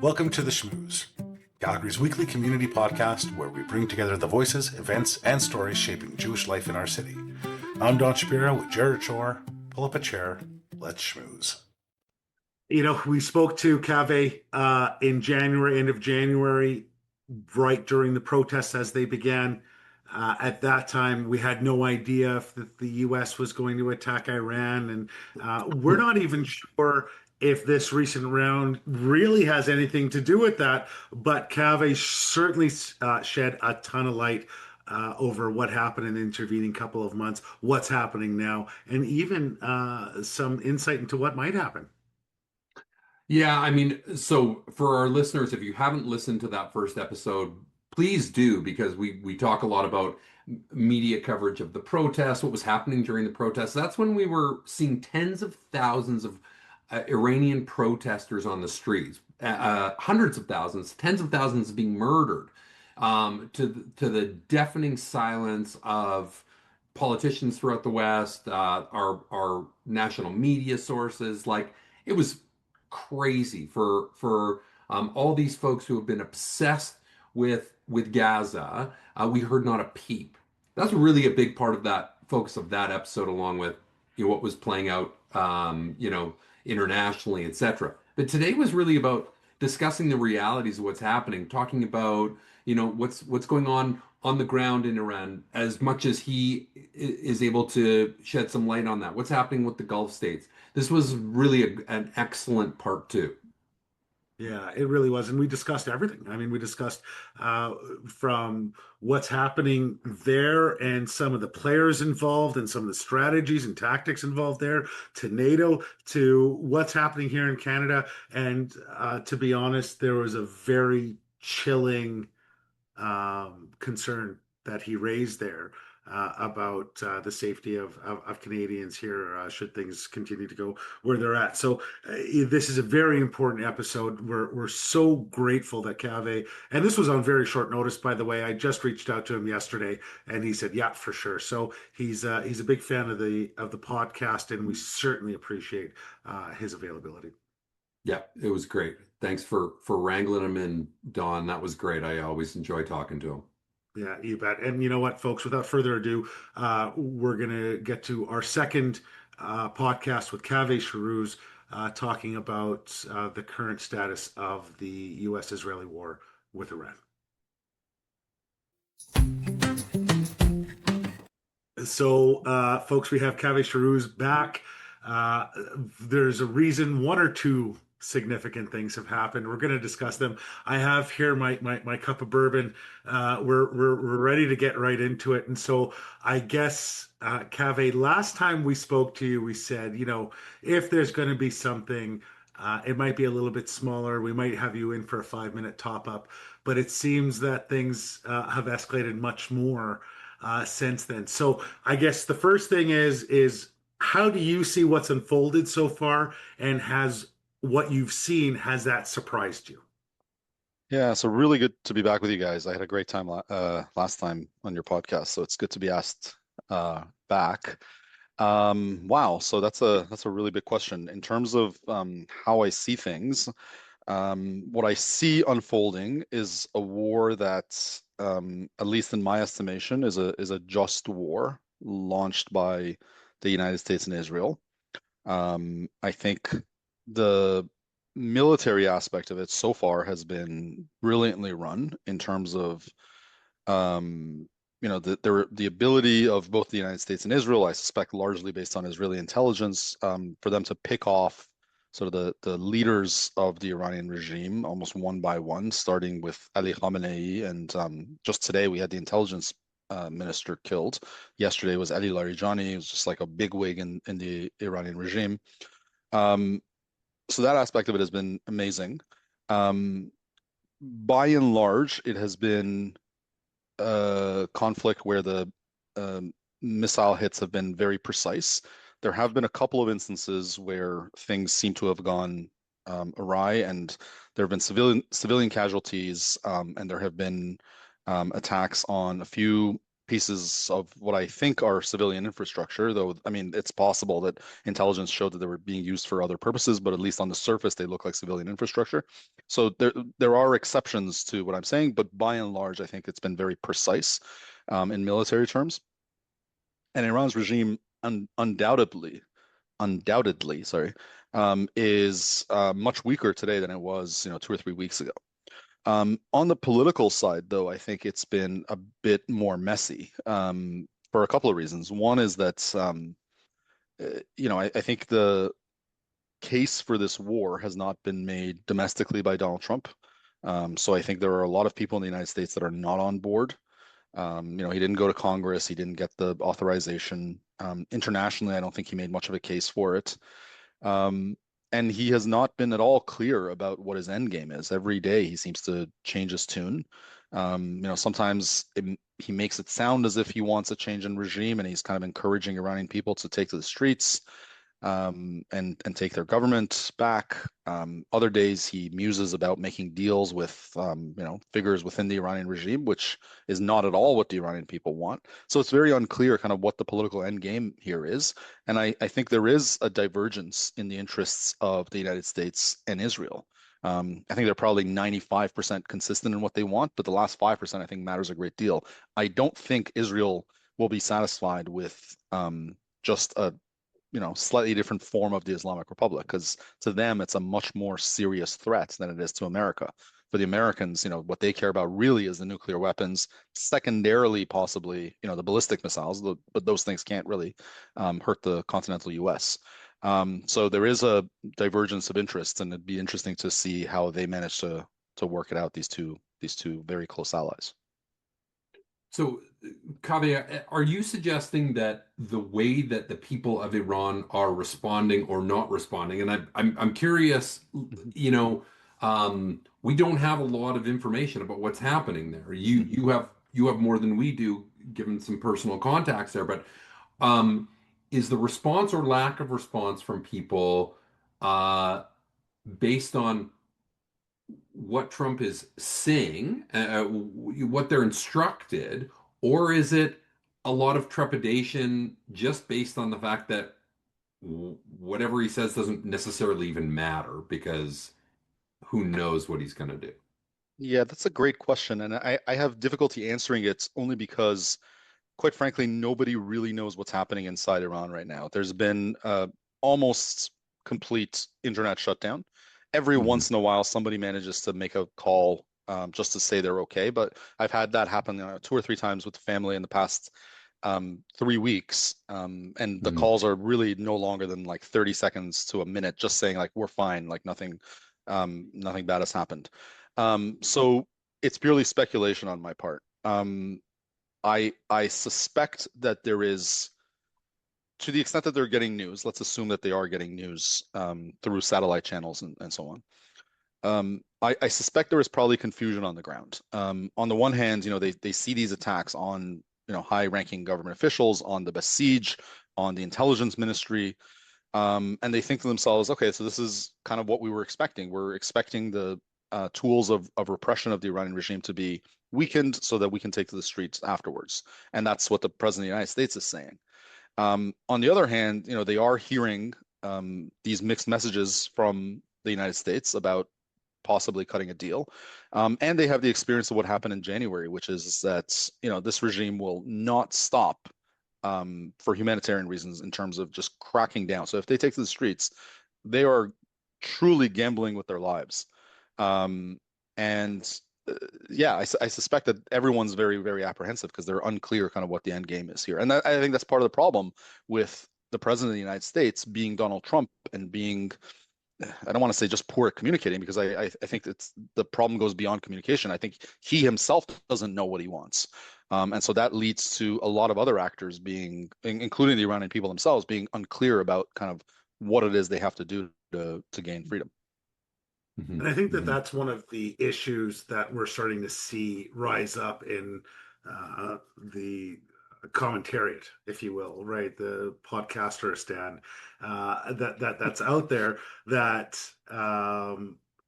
Welcome to the Schmooze, Calgary's weekly community podcast where we bring together the voices, events, and stories shaping Jewish life in our city. I'm Don Shapiro with Jared Shore. Pull up a chair. Let's schmooze. You know, we spoke to Kaveh in January, end of January, right during the protests as they began. At that time, we had no idea if the U.S. was going to attack Iran, and we're not even sure if this recent round really has anything to do with that. But Kaveh certainly shed a ton of light over what happened in the intervening couple of months, what's happening now, and even some insight into what might happen. Yeah, I mean, so for our listeners, if you haven't listened to that first episode, please do because we talk a lot about media coverage of the protests, what was happening during the protests. That's when we were seeing tens of thousands of Iranian protesters on the streets, hundreds of thousands, tens of thousands being murdered, to the deafening silence of politicians throughout the West, our national media sources. Like it was crazy for all these folks who have been obsessed with Gaza. We heard not a peep. That's really a big part of that focus of that episode, along with what was playing out, internationally, etc. But today was really about discussing the realities of what's happening, talking about what's going on the ground in Iran, as much as he is able to shed some light on that. What's happening with the Gulf states? This was really an excellent part two. Yeah, it really was. And we discussed everything. I mean, we discussed uh, from what's happening there and some of the players involved and some of the strategies and tactics involved there to NATO to what's happening here in Canada. And to be honest, there was a very chilling concern that he raised there about the safety of Canadians here should things continue to go where they're at. So this is a very important episode. We're so grateful that Kaveh, and this was on very short notice, by the way. I just reached out to him yesterday, and he said, "Yeah, for sure." So he's a big fan of the podcast, and we certainly appreciate his availability. Yeah, it was great. Thanks for wrangling him in, Don. That was great. I always enjoy talking to him. Yeah, you bet. And you know what, folks, without further ado, we're going to get to our second podcast with Kaveh Shahrooz, talking about the current status of the U.S.-Israeli war with Iran. So, folks, we have Kaveh Shahrooz back. Uh, there's a reason one or two significant things have happened. We're going to discuss them. I have here my cup of bourbon. We're ready to get right into it. And so I guess, Kaveh, last time we spoke to you, we said, if there's going to be something, it might be a little bit smaller. We might have you in for a 5 minute top up, but it seems that things have escalated much more since then. So I guess the first thing is how do you see what's unfolded so far, and has what you've seen, has that surprised you? Yeah, so really good to be back with you guys. I had a great time last time on your podcast, so it's good to be asked back. Wow, so that's a really big question in terms of how I see things. What I see unfolding is a war that, at least in my estimation, is a just war launched by the United States and Israel. I think the military aspect of it so far has been brilliantly run in terms of the ability of both the United States and Israel, I suspect largely based on Israeli intelligence, for them to pick off sort of the leaders of the Iranian regime almost one by one, starting with Ali Khamenei. And just today we had the intelligence minister killed. Yesterday was Ali Larijani, who's just like a bigwig in the Iranian regime. So that aspect of it has been amazing. By and large, it has been a conflict where the missile hits have been very precise. There have been a couple of instances where things seem to have gone awry, and there have been civilian casualties, and there have been attacks on a few pieces of what I think are civilian infrastructure, though, I mean, it's possible that intelligence showed that they were being used for other purposes, but at least on the surface, they look like civilian infrastructure. So there are exceptions to what I'm saying, but by and large, I think it's been very precise in military terms. And Iran's regime undoubtedly, sorry, is much weaker today than it was, 2 or 3 weeks ago. On the political side, though, I think it's been a bit more messy for a couple of reasons. One is that, I think the case for this war has not been made domestically by Donald Trump. So I think there are a lot of people in the United States that are not on board. He didn't go to Congress, he didn't get the authorization. Internationally, I don't think he made much of a case for it. And he has not been at all clear about what his end game is. Every day he seems to change his tune. Sometimes he makes it sound as if he wants a change in regime, and he's kind of encouraging Iranian people to take to the streets and take their government back. Other days he muses about making deals with figures within the Iranian regime, which is not at all what the Iranian people want. So it's very unclear kind of what the political end game here is. And I think there is a divergence in the interests of the United States and Israel. I think they're probably 95% consistent in what they want, but the last 5% I think matters a great deal. I don't think Israel will be satisfied with just a slightly different form of the Islamic Republic, because to them it's a much more serious threat than it is to America. For the Americans, what they care about really is the nuclear weapons, secondarily possibly, the ballistic missiles, but those things can't really hurt the continental US. So there is a divergence of interest, and it'd be interesting to see how they manage to work it out, these two very close allies. So, Kaveh, are you suggesting that the way that the people of Iran are responding or not responding, and I'm curious, we don't have a lot of information about what's happening there. You have more than we do, given some personal contacts there, but is the response or lack of response from people based on what Trump is saying, what they're instructed, or is it a lot of trepidation just based on the fact that whatever he says doesn't necessarily even matter because who knows what he's going to do? Yeah, that's a great question. And I have difficulty answering it only because, quite frankly, nobody really knows what's happening inside Iran right now. There's been almost complete internet shutdown. Every Mhm. once in a while, somebody manages to make a call just to say they're okay. But I've had that happen 2 or 3 times with the family in the past 3 weeks. And the Mhm. calls are really no longer than like 30 seconds to a minute, just saying like, we're fine, like nothing bad has happened. So it's purely speculation on my part. I suspect that there is, to the extent that they're getting news, let's assume that they are getting news through satellite channels and so on. I suspect there is probably confusion on the ground. On the one hand, they see these attacks on, high-ranking government officials, on the Basij, on the intelligence ministry, and they think to themselves, okay, so this is kind of what we were expecting. We're expecting the tools of repression of the Iranian regime to be weakened so that we can take to the streets afterwards. And that's what the president of the United States is saying. On the other hand, they are hearing these mixed messages from the United States about possibly cutting a deal. And they have the experience of what happened in January, which is that, this regime will not stop for humanitarian reasons in terms of just cracking down. So if they take to the streets, they are truly gambling with their lives. Um, and yeah, I suspect that everyone's very, very apprehensive because they're unclear kind of what the end game is here. And I think that's part of the problem with the president of the United States being Donald Trump and being, I don't want to say just poor at communicating, because I think it's the problem goes beyond communication. I think he himself doesn't know what he wants. And so that leads to a lot of other actors being, including the Iranian people themselves, being unclear about kind of what it is they have to do to gain freedom. Mhm. And I think that Mhm. that's one of the issues that we're starting to see rise up in the commentariat, if you will, right? The podcaster stand that's out there that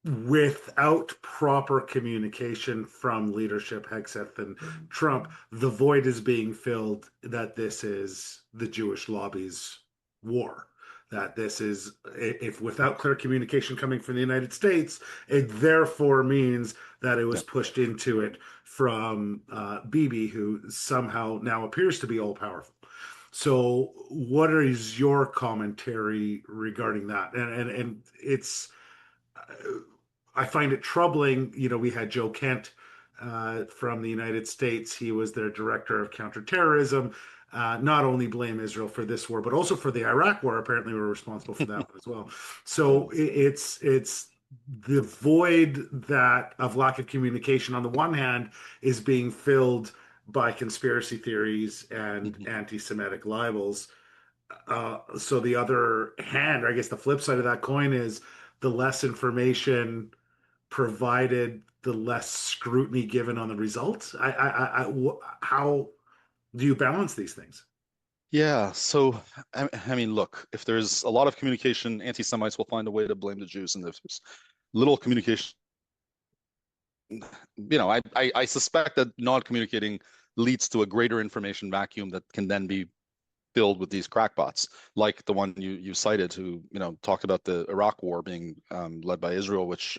without proper communication from leadership, Hegseth and Trump, the void is being filled that this is the Jewish lobby's war. That this is, if without clear communication coming from the United States, it therefore means that it Yeah. was pushed into it from Bibi, who somehow now appears to be all powerful. So, what is your commentary regarding that? And it's I find it troubling. You know, we had Joe Kent from the United States. He was their director of counterterrorism. Not only blame Israel for this war, but also for the Iraq war. Apparently, we're responsible for that one as well. So it's the void that of lack of communication on the one hand is being filled by conspiracy theories and Mhm. anti-Semitic libels. So the other hand, or I guess the flip side of that coin is the less information provided, the less scrutiny given on the results. How do you balance these things? Yeah, so I mean, look, if there's a lot of communication, anti-Semites will find a way to blame the Jews, and if there's little communication, I suspect that not communicating leads to a greater information vacuum that can then be filled with these crackpots, like the one you cited, who talked about the Iraq War being led by Israel, which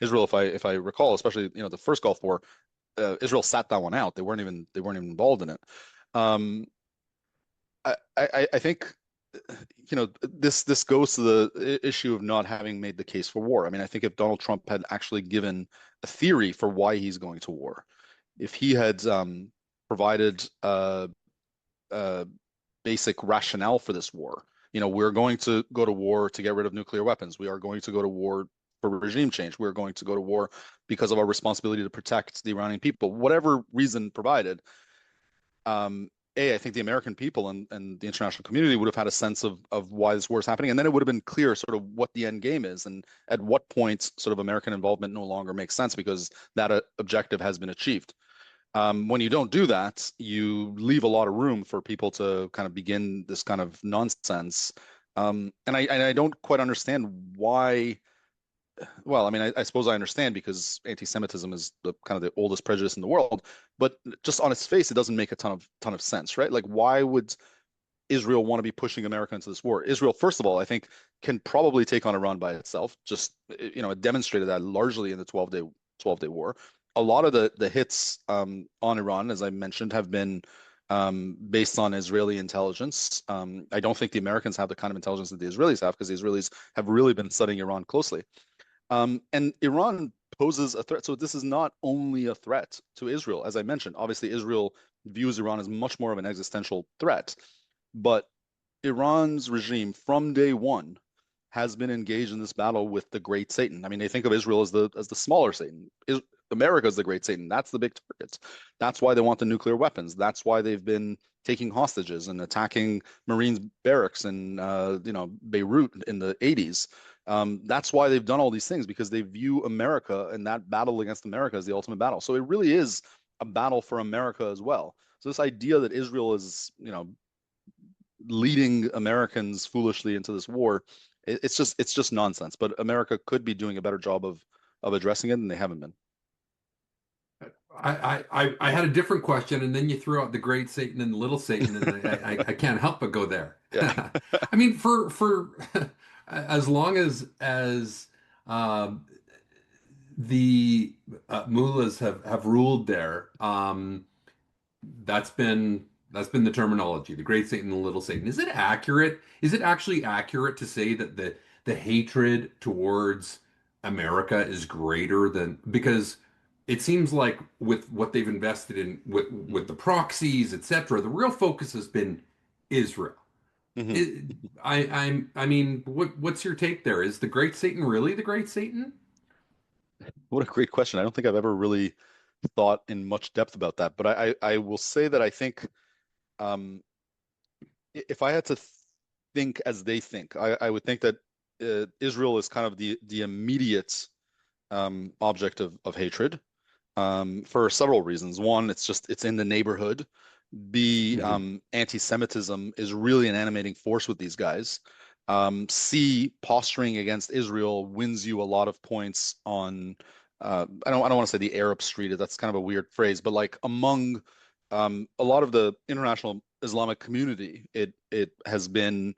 Israel, if I recall, especially the first Gulf War, Israel sat that one out. They weren't even involved in it. Um, I think this goes to the issue of not having made the case for war. I mean, I think if Donald Trump had actually given a theory for why he's going to war, if he had provided a basic rationale for this war, we're going to go to war to get rid of nuclear weapons. We are going to go to war for regime change. We're going to go to war because of our responsibility to protect the Iranian people. Whatever reason provided, I think the American people and the international community would have had a sense of why this war is happening, and then it would have been clear sort of what the end game is, and at what point sort of American involvement no longer makes sense because that objective has been achieved. When you don't do that, you leave a lot of room for people to kind of begin this kind of nonsense. And I don't quite understand why. Well, I mean, I suppose I understand because anti-Semitism is the kind of the oldest prejudice in the world, but just on its face, it doesn't make a ton of sense, right? Like, why would Israel want to be pushing America into this war? Israel, first of all, I think can probably take on Iran by itself. Just it demonstrated that largely in the 12-day war. A lot of the hits on Iran, as I mentioned, have been based on Israeli intelligence. I don't think the Americans have the kind of intelligence that the Israelis have because the Israelis have really been studying Iran closely. And Iran poses a threat. So this is not only a threat to Israel, as I mentioned. Obviously, Israel views Iran as much more of an existential threat, but Iran's regime from day one has been engaged in this battle with the great Satan. I mean, they think of Israel as the smaller Satan. America is the great Satan. That's the big target. That's why they want the nuclear weapons. That's why they've been taking hostages and attacking Marines barracks in Beirut in the 80s. That's why they've done all these things because they view America and that battle against America as the ultimate battle. So it really is a battle for America as well. So this idea that Israel is, leading Americans foolishly into this war, it's just nonsense. But America could be doing a better job of addressing it, and they haven't been. I had a different question, and then you threw out the great Satan and the little Satan, and I can't help but go there. Yeah. I mean, for as long as the mullahs have ruled there, that's been the terminology, the great Satan, the little Satan. Is it accurate? Is it actually accurate to say that the hatred towards America is greater than because it seems like with what they've invested in with the proxies, etc., the real focus has been Israel. Mhm. It, I mean, what's your take there? Is the great Satan really the great Satan? What a great question. I don't think I've ever really thought in much depth about that, but I will say that I think um, if I had to think as they think, I would think that Israel is kind of the immediate object of hatred for several reasons. One, it's in the neighborhood. B, Hmm. anti-Semitism is really an animating force with these guys. C, posturing against Israel wins you a lot of points on, I don't want to say the Arab street. That's kind of a weird phrase, but like among a lot of the international Islamic community, it has been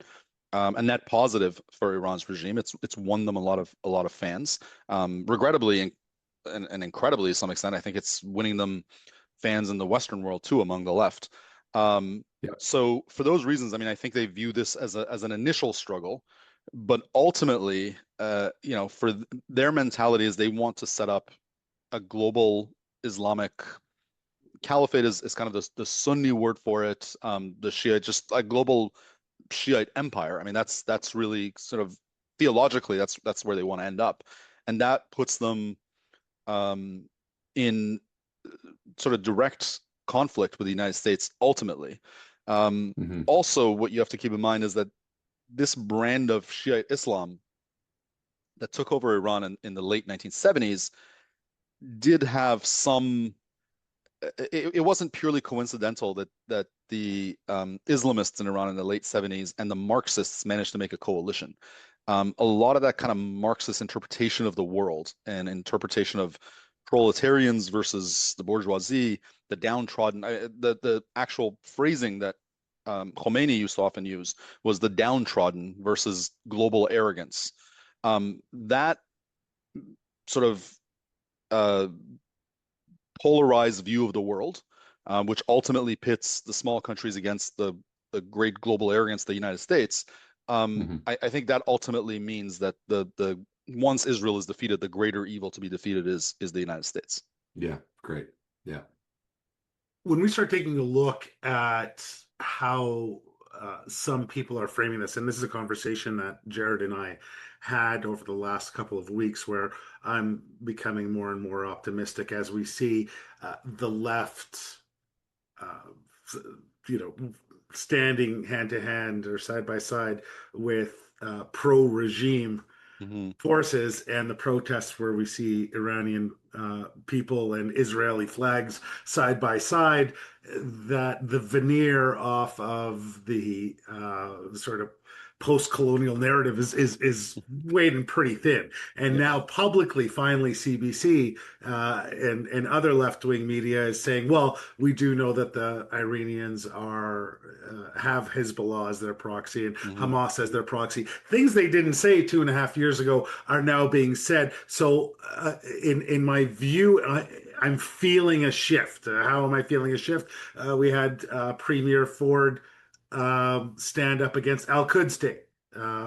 a net positive for Iran's regime. It's won them a lot of fans. Regrettably and incredibly to some extent, I think it's winning them fans in the Western world too among the left. Yeah. So for those reasons, I mean, I think they view this as an initial struggle, but ultimately, for their mentality is they want to set up a global Islamic caliphate is kind of the Sunni word for it. The Shiite, just a global Shiite empire. I mean, that's really sort of theologically, that's where they want to end up, and that puts them in sort of direct conflict with the United States ultimately. Hmm. Also, what you have to keep in mind is that this brand of Shiite Islam that took over Iran in the late 1970s did have some. It wasn't purely coincidental that the Islamists in Iran in the late 70s and the Marxists managed to make a coalition. A lot of that kind of Marxist interpretation of the world and interpretation of proletarians versus the bourgeoisie, the downtrodden, the actual phrasing that Khomeini used to often use was the downtrodden versus global arrogance. That sort of uh, polarized view of the world, which ultimately pits the small countries against the great global arrogance, the United States. Hmm. I think that ultimately means that the once Israel is defeated, the greater evil to be defeated is the United States. Yeah, great. Yeah. When we start taking a look at how some people are framing this, and this is a conversation that Jared and I had over the last couple of weeks, where I'm becoming more and more optimistic as we see the left, uh, standing hand to hand or side by side with pro-regime Hmm. forces and the protests where we see Iranian people and Israeli flags side by side, that the veneer off of the sort of post-colonial narrative is weighted pretty thin. And Yeah. now publicly, finally, CBC and other left-wing media is saying, well, we do know that the Iranians are have Hezbollah as their proxy and Hmm. Hamas as their proxy. Things they didn't say 2.5 years ago are now being said. So, in my view, I'm feeling a shift. How am I feeling a shift? We had Premier Ford stand up against Al Quds Day,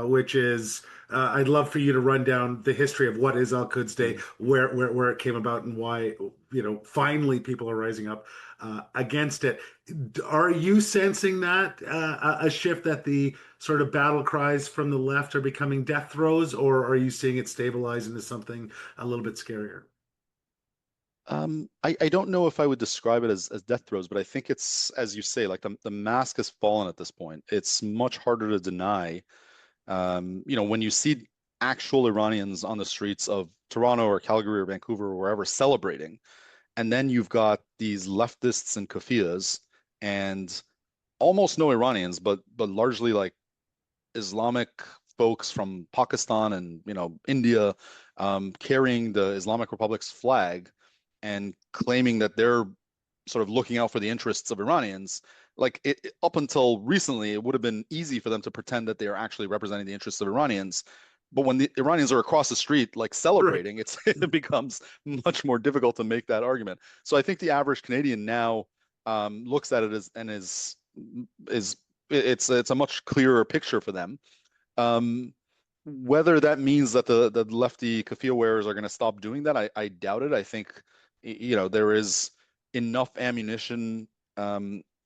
which is. I'd love for you to run down the history of what is Al Quds Day, where it came about, and why finally people are rising up against it. Are you sensing that a shift, that the sort of battle cries from the left are becoming death throes, or are you seeing it stabilize into something a little bit scarier? I don't know if I would describe it as death throes, but I think it's, as you say, like the mask has fallen at this point. It's much harder to deny. When you see actual Iranians on the streets of Toronto or Calgary or Vancouver or wherever celebrating, and then you've got these leftists and kafias and almost no Iranians, but largely like Islamic folks from Pakistan and India, carrying the Islamic Republic's flag and claiming that they're sort of looking out for the interests of Iranians. Like up until recently, it would have been easy for them to pretend that they are actually representing the interests of Iranians. But when the Iranians are across the street, like Right. celebrating, it becomes much more difficult to make that argument. So I think the average Canadian now looks at it as and is it's a much clearer picture for them. Um, Whether that means that the lefty keffiyeh wearers are going to stop doing that, I doubt it. I think there is enough ammunition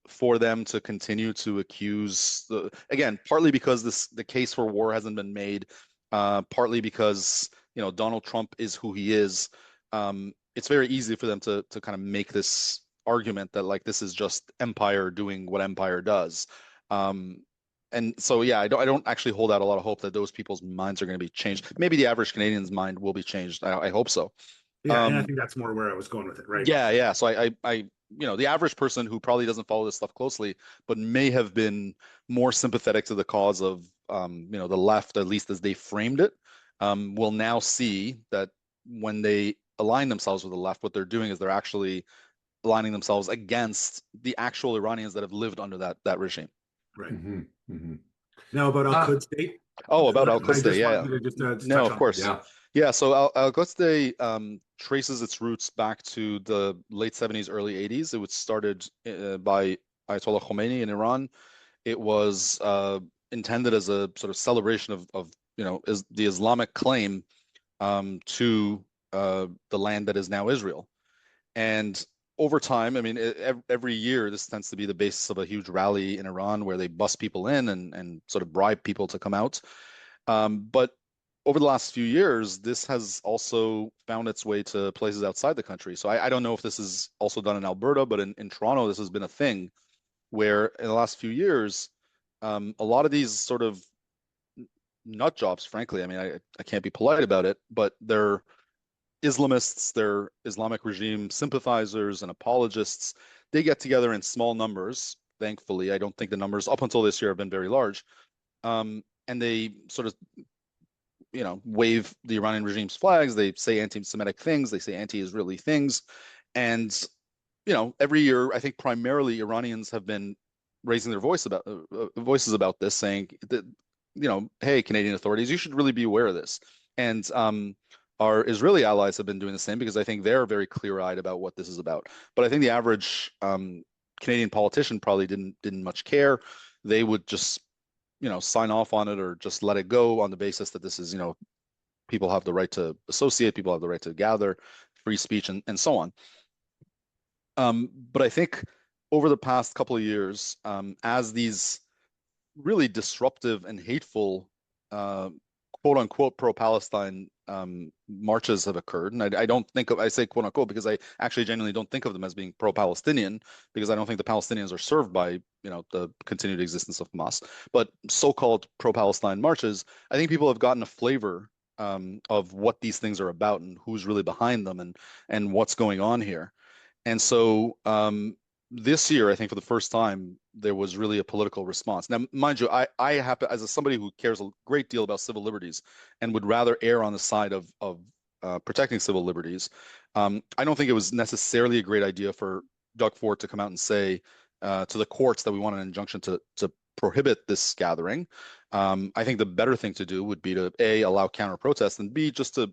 for them to continue to accuse again, partly because the case for war hasn't been made, partly because Donald Trump is who he is. It's very easy for them to kind of make this argument that like this is just empire doing what empire does. Um, and so, yeah, I don't actually hold out a lot of hope that those people's minds are going to be changed. Maybe the average Canadian's mind will be changed. I hope so. Yeah, and I Um, think that's more where I was going with it, right? yeah, yeah. So the average person who probably doesn't follow this stuff closely, but may have been more sympathetic to the cause the left, at least as they framed it, will now see that when they align themselves with the left, what they're doing is they're actually aligning themselves against the actual Iranians that have lived under that regime. Right. Mm-hmm. Now about Al-Quds Day. Oh, about I Al-Quds Day, just yeah, wanted to just no, touch of on course. that. Yeah. So Al-Quds Day traces its roots back to the late 70s, early 80s. It was started by Ayatollah Khomeini in Iran. It was intended as a sort of celebration of is the Islamic claim to the land that is now Israel. And over time, I mean, every year this tends to be the basis of a huge rally in Iran where they bust people in and sort of bribe people to come out. But over the last few years, this has also found its way to places outside the country. So I don't know if this is also done in Alberta, but in Toronto, this has been a thing where in the last few years, a lot of these sort of nut jobs, frankly, I mean, I can't be polite about it, but they're Islamists, they're Islamic regime sympathizers and apologists. They get together in small numbers. Thankfully, I don't think the numbers up until this year have been very large. And they sort of, wave the Iranian regime's flags. They say anti-Semitic things. They say anti-Israeli things. And, every year, I think primarily Iranians have been raising their voices about this, saying that, hey, Canadian authorities, you should really be aware of this. And our Israeli allies have been doing the same because I think they're very clear-eyed about what this is about. But I think the average Canadian politician probably didn't much care. They would just, sign off on it or just let it go on the basis that this is, people have the right to associate, people have the right to gather, free speech, and so on. But I think over the past couple of years, as these really disruptive and hateful quote unquote pro-Palestine marches have occurred, and I don't think I say quote unquote because I actually genuinely don't think of them as being pro-Palestinian, because I don't think the Palestinians are served by the continued existence of Hamas. But so-called pro-Palestine marches, I think people have gotten a flavor of what these things are about and who's really behind them and what's going on here. And so this year, I think for the first time, there was really a political response. Now, mind you, I have to, as somebody who cares a great deal about civil liberties and would rather err on the side of protecting civil liberties, I don't think it was necessarily a great idea for Doug Ford to come out and say to the courts that we want an injunction to prohibit this gathering. I think the better thing to do would be to A, allow counter protests, and B, just to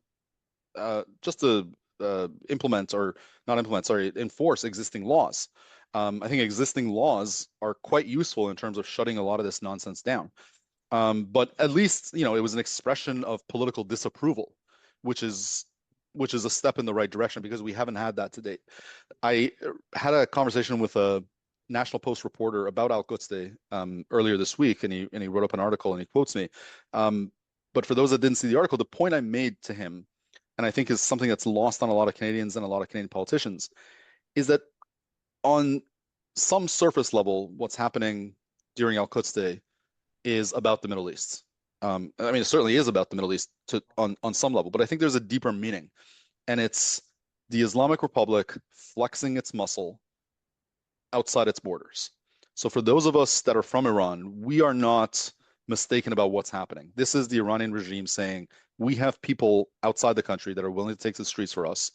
enforce existing laws. I think existing laws are quite useful in terms of shutting a lot of this nonsense down. But at least, it was an expression of political disapproval, which is a step in the right direction because we haven't had that to date. I had a conversation with a National Post reporter about Al-Quds Day earlier this week, and he wrote up an article and he quotes me. But for those that didn't see the article, the point I made to him, and I think is something that's lost on a lot of Canadians and a lot of Canadian politicians, is that on some surface level, what's happening during Al-Quds Day is about the Middle East. I mean, it certainly is about the Middle East on some level, but I think there's a deeper meaning, and it's the Islamic Republic flexing its muscle outside its borders. So for those of us that are from Iran, we are not mistaken about what's happening. This is the Iranian regime saying, we have people outside the country that are willing to take to the streets for us.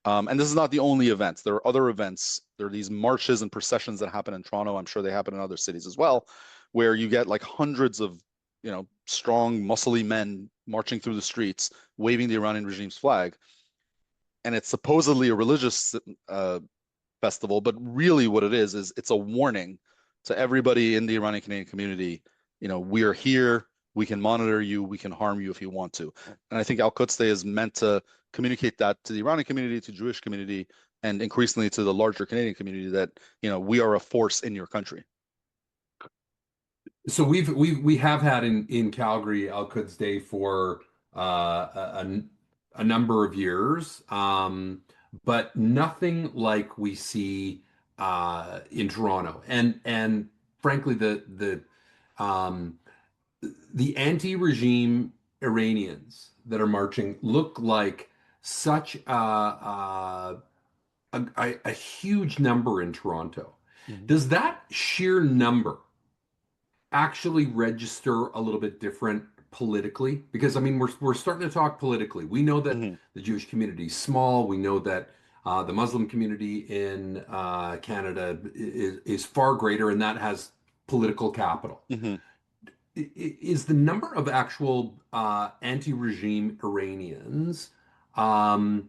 And this is not the only event. There are other events. There are these marches and processions that happen in Toronto. I'm sure they happen in other cities as well, where you get like hundreds of, strong, muscly men marching through the streets, waving the Iranian regime's flag. And it's supposedly a religious festival, but really what it is it's a warning to everybody in the Iranian Canadian community. We are here. We can monitor you. We can harm you if you want to. And I think Al-Quds Day is meant to communicate that to the Iranian community, to Jewish community, and increasingly to the larger Canadian community that, we are a force in your country. So we have had in Calgary Al-Quds Day for a number of years, but nothing like we see in Toronto. And frankly, the anti-regime Iranians that are marching look like such a huge number in Toronto. Mhm. Does that sheer number actually register a little bit different politically? Because I mean, we're starting to talk politically. We know that Hmm. the Jewish community is small. We know that the Muslim community in Canada is far greater, and that has political capital. Hmm. Is the number of actual anti-regime Iranians, um,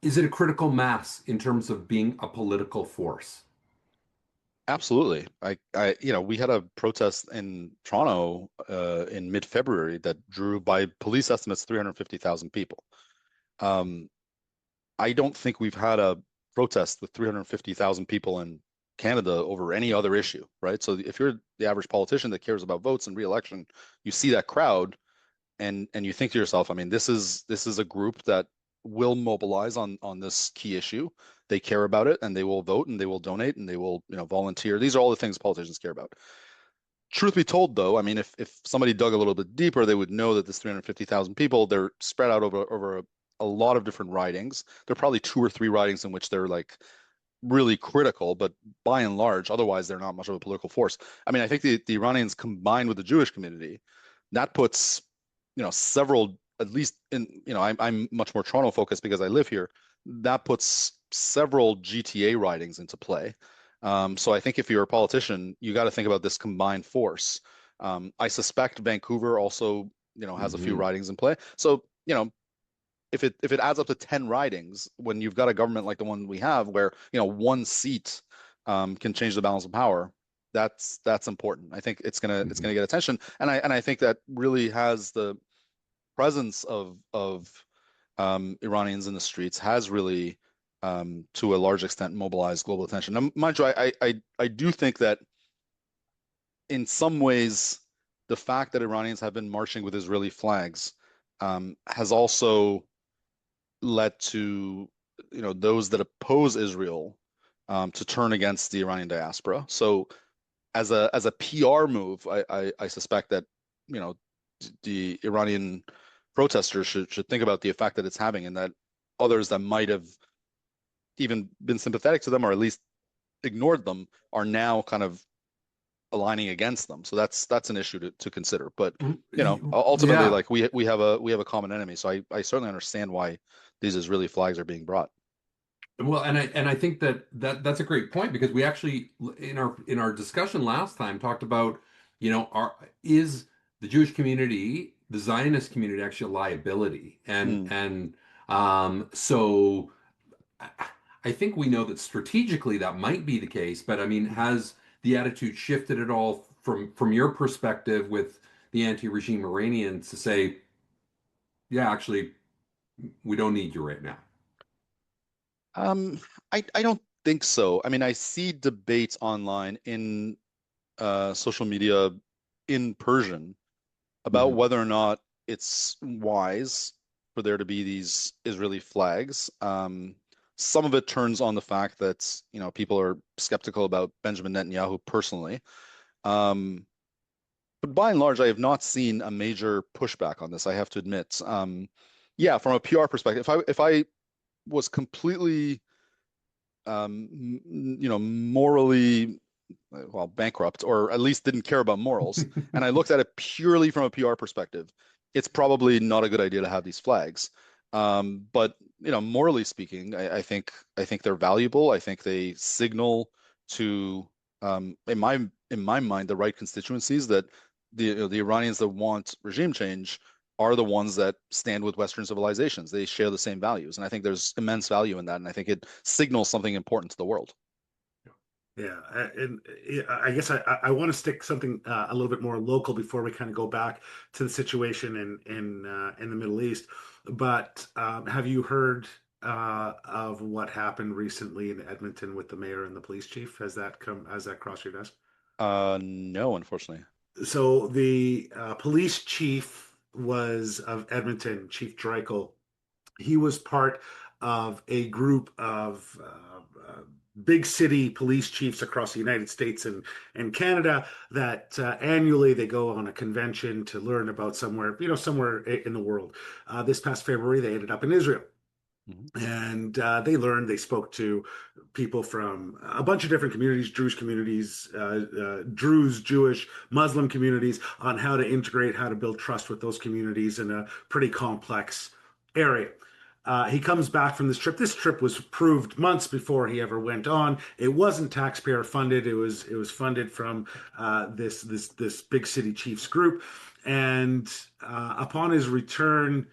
is it a critical mass in terms of being a political force? Absolutely. We had a protest in Toronto in mid-February that drew, by police estimates, 350,000 people. Um, I don't think we've had a protest with 350,000 people in Canada over any other issue, right? So if you're the average politician that cares about votes and re-election, you see that crowd and you think to yourself, I mean, this is a group that will mobilize on this key issue. They care about it and they will vote and they will donate and they will, volunteer. These are all the things politicians care about. Truth be told, though, I mean, if somebody dug a little bit deeper, they would know that this 350,000 people, they're spread out over a lot of different ridings. There are probably two or three ridings in which they're like really critical, but by and large, otherwise they're not much of a political force. I mean, I think the Iranians combined with the Jewish community, that puts, several, at least in, I'm much more Toronto focused because I live here. That puts several GTA ridings into play. So I think if you're a politician, you got to think about this combined force. I suspect Vancouver also, has a few Mhm. ridings in play. So, if it adds up to 10 ridings, when you've got a government like the one we have, where one seat can change the balance of power, that's important. I think it's gonna Mhm. get attention, and I think that really has the presence of Iranians in the streets has really, to a large extent, mobilized global attention. Now, mind you, I do think that in some ways, the fact that Iranians have been marching with Israeli flags has also led to, those that oppose Israel to turn against the Iranian diaspora. So as a PR move, I suspect that, the Iranian protesters should think about the effect that it's having, and that others that might have even been sympathetic to them or at least ignored them are now kind of aligning against them. So that's an issue to consider. But ultimately, Yeah. like we have a common enemy. So I certainly understand why these Israeli flags are being brought. Well, and I think that's a great point because we actually in our discussion last time talked about, is the Jewish community, the Zionist community actually a liability? And Hmm. and so I I think we know that strategically that might be the case, but I mean, has the attitude shifted at all from your perspective with the anti-regime Iranians to say, yeah, actually, we don't need you right now? Um, I don't think so. I mean, I see debates online in social media in Persian about Mhm. whether or not it's wise for there to be these Israeli flags. Some of it turns on the fact that, people are skeptical about Benjamin Netanyahu personally. Um, but by and large, I have not seen a major pushback on this, I have to admit. Yeah, from a PR perspective, if I was completely, morally, well, bankrupt, or at least didn't care about morals, and I looked at it purely from a PR perspective, it's probably not a good idea to have these flags. But morally speaking, I think they're valuable. I think they signal to, in my mind, the right constituencies that the Iranians that want regime change are the ones that stand with Western civilizations. They share the same values, and I think there's immense value in that, and I think it signals something important to the world. Yeah, and I guess I want to stick something a little bit more local before we kind of go back to the situation in the Middle East. But have you heard of what happened recently in Edmonton with the mayor and the police chief? Has that crossed your desk? No, unfortunately. So the police chief was of Edmonton, Chief Dreichel. He was part of a group of big city police chiefs across the United States and Canada that annually they go on a convention to learn about somewhere in the world. This past February, they ended up in Israel. And they spoke to people from a bunch of different communities, Jewish communities, Druze, Jewish, Muslim communities, on how to integrate, how to build trust with those communities in a pretty complex area. He comes back from this trip. This trip was approved months before he ever went on. It wasn't taxpayer funded. It was funded from this big city chiefs group. And upon his return,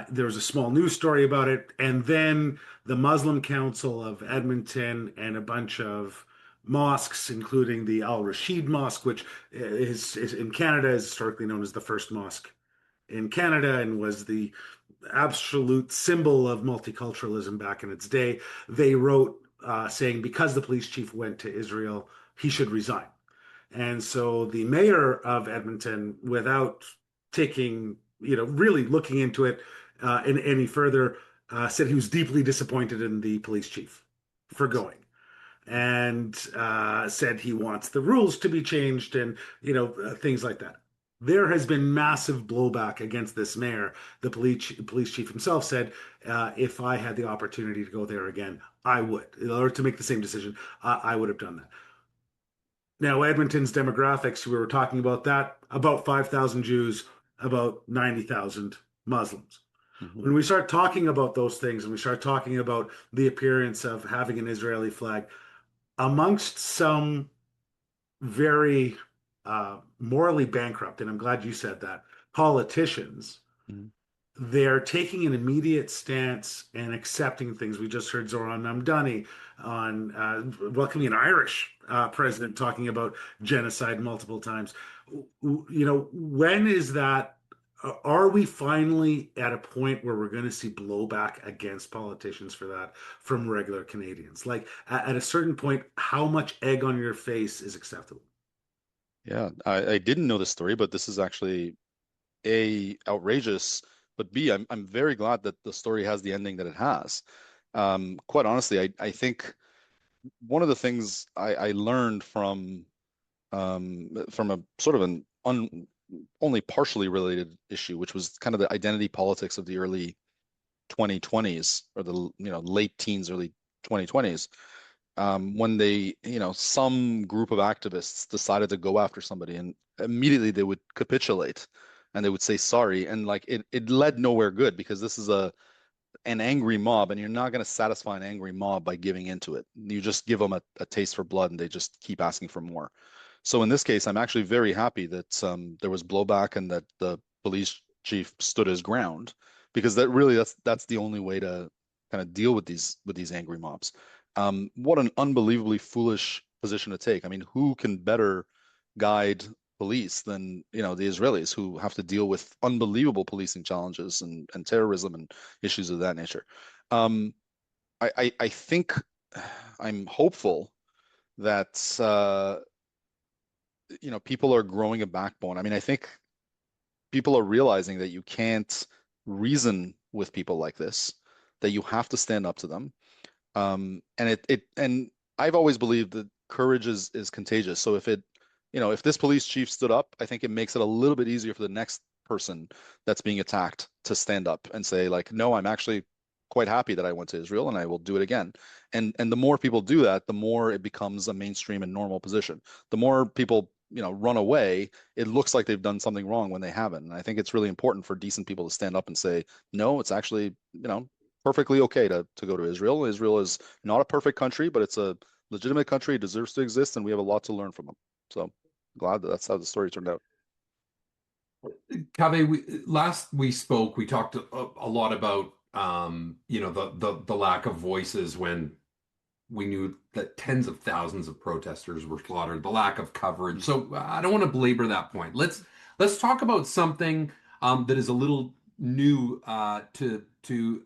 there was a small news story about it, and then the Muslim Council of Edmonton and a bunch of mosques, including the Al Rashid Mosque, which is in Canada, is historically known as the first mosque in Canada and was the absolute symbol of multiculturalism back in its day. They wrote saying because the police chief went to Israel, he should resign. And so the mayor of Edmonton, without taking, really looking into it in any further, said he was deeply disappointed in the police chief for going and said he wants the rules to be changed and, things like that. There has been massive blowback against this mayor. The police chief himself said, if I had the opportunity to go there again, I would. In order to make the same decision, I would have done that. Now, Edmonton's demographics, we were talking about that, about 5,000 Jews, about 90,000 Muslims. When we start talking about those things and we start talking about the appearance of having an Israeli flag, amongst some very morally bankrupt, and I'm glad you said that, politicians, they're taking an immediate stance and accepting things. We just heard Zoran Namdani on welcoming an Irish president talking about genocide multiple times. When is that? Are we finally at a point where we're going to see blowback against politicians for that from regular Canadians? Like at a certain point, how much egg on your face is acceptable? Yeah, I didn't know this story, but this is actually A, outrageous, but B, I'm very glad that the story has the ending that it has. Quite honestly, I think one of the things I learned from a sort of an only partially related issue, which was kind of the identity politics of the early 2020s or the late teens, early 2020s, when some group of activists decided to go after somebody and immediately they would capitulate and they would say sorry, and like it led nowhere good because this is an angry mob, and you're not going to satisfy an angry mob by giving into it. You just give them a taste for blood and they just keep asking for more. So in this case, I'm actually very happy that there was blowback and that the police chief stood his ground, because that's the only way to kind of deal with these angry mobs. What an unbelievably foolish position to take. I mean, who can better guide police than the Israelis, who have to deal with unbelievable policing challenges and terrorism and issues of that nature. I think I'm hopeful that people are growing a backbone. I mean, I think people are realizing that you can't reason with people like this, that you have to stand up to them. And I've always believed that courage is contagious. So if this police chief stood up, I think it makes it a little bit easier for the next person that's being attacked to stand up and say, like, no, I'm actually quite happy that I went to Israel and I will do it again. And the more people do that, the more it becomes a mainstream and normal position. The more people run away, it looks like they've done something wrong when they haven't. And I think it's really important for decent people to stand up and say, no, it's actually perfectly okay to go to Israel. Israel is not a perfect country, but it's a legitimate country. It deserves to exist, and we have a lot to learn from them. So glad that's how the story turned out. Kaveh, last we spoke, we talked a lot about the lack of voices when we knew that tens of thousands of protesters were slaughtered, the lack of coverage. So I don't want to belabor that point. Let's talk about something that is a little new to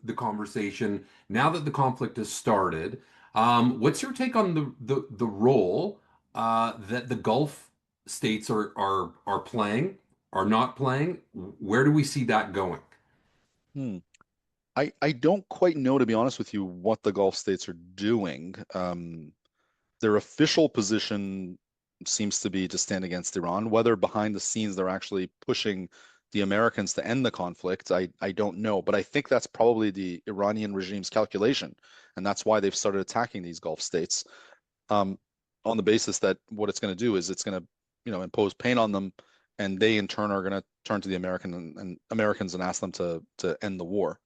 the conversation now that the conflict has started. What's your take on the role that the Gulf states are playing, are not playing? Where do we see that going? Hmm. I don't quite know, to be honest with you, what the Gulf states are doing. Their official position seems to be to stand against Iran. Whether behind the scenes they're actually pushing the Americans to end the conflict, I don't know. But I think that's probably the Iranian regime's calculation, and that's why they've started attacking these Gulf states, um, on the basis that what it's going to do is it's going to, impose pain on them, and they in turn are going to turn to the Americans and ask them to end the war.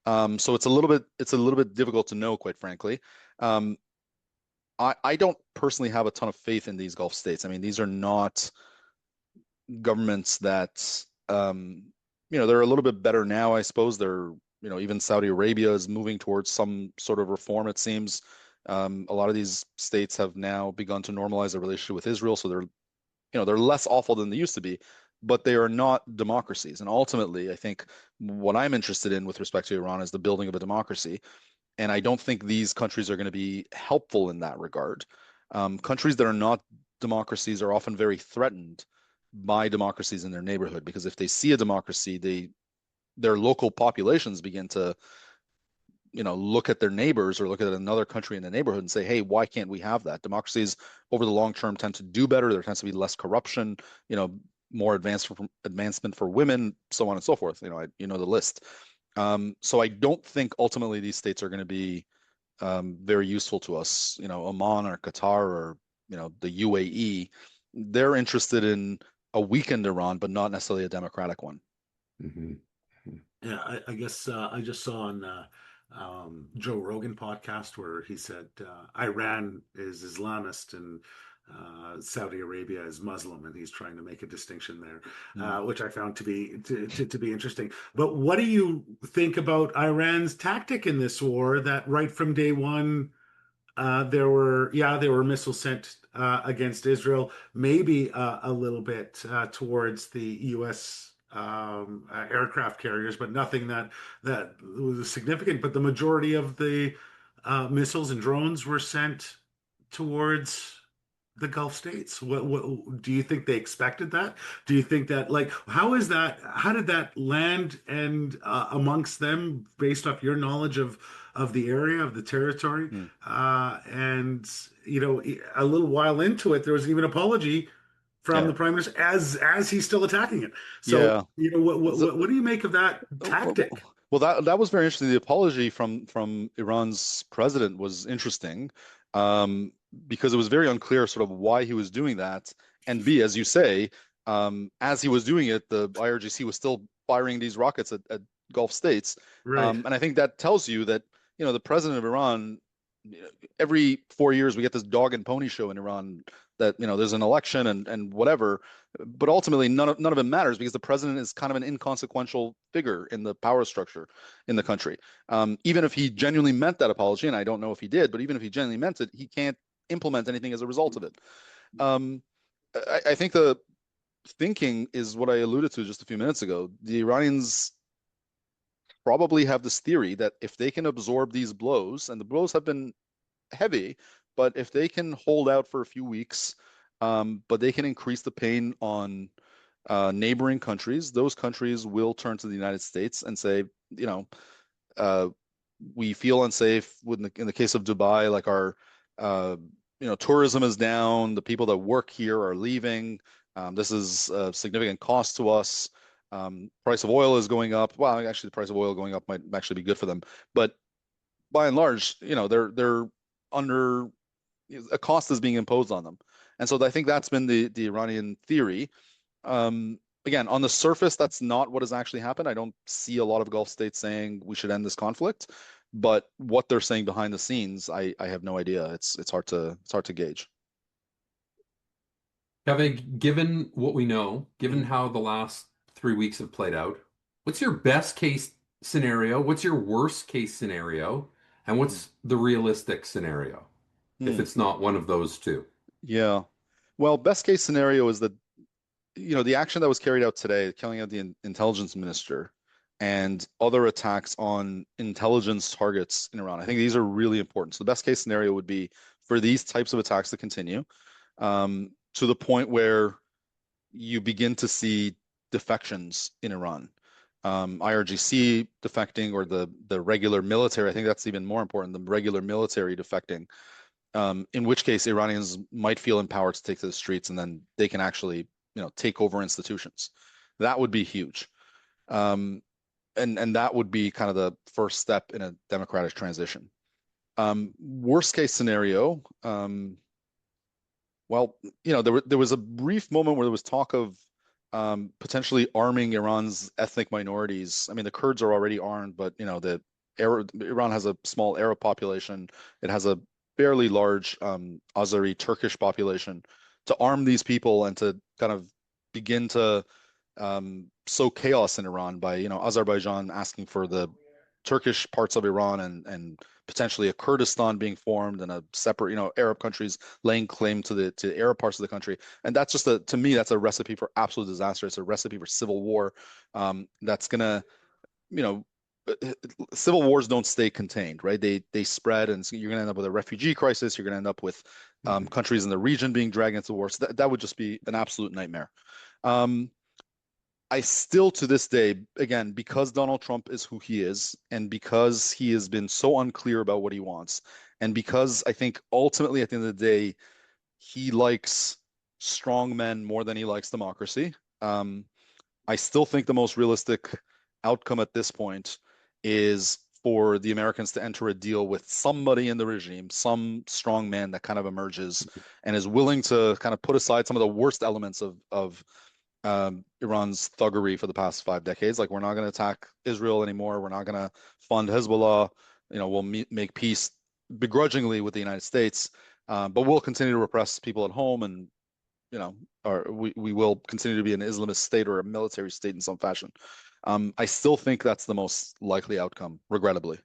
So it's a little bit difficult to know, quite frankly. Um, I don't personally have a ton of faith in these Gulf states. I mean, these are not governments that, they're a little bit better now, I suppose. They're, even Saudi Arabia is moving towards some sort of reform, it seems. A lot of these states have now begun to normalize their relationship with Israel, so they're less awful than they used to be, but they are not democracies. And ultimately, I think what I'm interested in with respect to Iran is the building of a democracy. And I don't think these countries are going to be helpful in that regard. Countries that are not democracies are often very threatened by democracies in their neighborhood, because if they see a democracy, their local populations begin to, look at their neighbors or look at another country in the neighborhood and say, hey, why can't we have that? Democracies over the long term tend to do better. There tends to be less corruption, more advancement for women, so on and so forth. The list. So I don't think ultimately these states are going to be very useful to us. Oman or Qatar or the UAE, they're interested in a weakened Iran, but not necessarily a democratic one. Mm-hmm. Yeah, I guess I just saw on Joe Rogan podcast where he said Iran is Islamist and Saudi Arabia is Muslim, and he's trying to make a distinction there, which I found to be interesting. But what do you think about Iran's tactic in this war? That right from day one, there were missiles sent against Israel, maybe a little bit towards the U.S. Aircraft carriers, but nothing that was significant. But the majority of the missiles and drones were sent towards the Gulf states. What do you think they expected that? Do you think that, like, how is that? How did that land and amongst them, based off your knowledge of the area, of the territory? Mm. And a little while into it, there was even an apology from Yeah. the prime minister as he's still attacking it. So, Yeah. what do you make of that tactic? Well, that was very interesting. The apology from Iran's president was interesting, because it was very unclear sort of why he was doing that. And B, as you say, as he was doing it, the IRGC was still firing these rockets at Gulf states. Right. And I think that tells you that, the president of Iran, every 4 years we get this dog and pony show in Iran that, there's an election and whatever, but ultimately none of it matters because the president is kind of an inconsequential figure in the power structure in the country. Even if he genuinely meant that apology, and I don't know if he did, but even if he genuinely meant it, he can't implement anything as a result of it. I think the thinking is what I alluded to just a few minutes ago. The Iranians probably have this theory that if they can absorb these blows, and the blows have been heavy, but if they can hold out for a few weeks, but they can increase the pain on neighboring countries, those countries will turn to the United States and say, we feel unsafe. In the case of Dubai, like our, tourism is down. The people that work here are leaving. This is a significant cost to us. Price of oil is going up. Well, actually, the price of oil going up might actually be good for them. But by and large, they're under a cost is being imposed on them. And so I think that's been the Iranian theory. Again, on the surface, that's not what has actually happened. I don't see a lot of Gulf states saying we should end this conflict, but what they're saying behind the scenes, I have no idea. It's hard to gauge. Kaveh, given what we know, given how the last 3 weeks have played out, what's your best case scenario? What's your worst case scenario? And what's the realistic scenario if it's not one of those two? Yeah. Well, best case scenario is that, the action that was carried out today, killing out the intelligence minister and other attacks on intelligence targets in Iran. I think these are really important. So the best case scenario would be for these types of attacks to continue, to the point where you begin to see defections in Iran. IRGC defecting, or the regular military. I think that's even more important, the regular military defecting, in which case Iranians might feel empowered to take to the streets, and then they can actually, take over institutions. That would be huge. Um, and that would be kind of the first step in a democratic transition. Worst case scenario, well, there was a brief moment where there was talk of potentially arming Iran's ethnic minorities. I mean, the Kurds are already armed, but Iran has a small Arab population. It has a fairly large Azeri Turkish population. To arm these people and to kind of begin to sow chaos in Iran by, Azerbaijan asking for the Turkish parts of Iran and potentially a Kurdistan being formed and a separate, Arab countries laying claim to the Arab parts of the country. And that's just to me, that's a recipe for absolute disaster. It's a recipe for civil war. That's gonna, you know, civil wars don't stay contained, right? They spread, and so you're gonna end up with a refugee crisis. You're gonna end up with countries in the region being dragged into war. So that would just be an absolute nightmare. Um, I still, to this day, again, because Donald Trump is who he is, and because he has been so unclear about what he wants, and because I think ultimately at the end of the day, he likes strong men more than he likes democracy. Um, I still think the most realistic outcome at this point is for the Americans to enter a deal with somebody in the regime, some strong man that kind of emerges and is willing to kind of put aside some of the worst elements of Iran's thuggery for the past 5 decades. Like, we're not going to attack Israel anymore. We're not going to fund Hezbollah. We'll make peace begrudgingly with the United States, but we'll continue to repress people at home, and or we will continue to be an Islamist state or a military state in some fashion. I still think that's the most likely outcome, regrettably.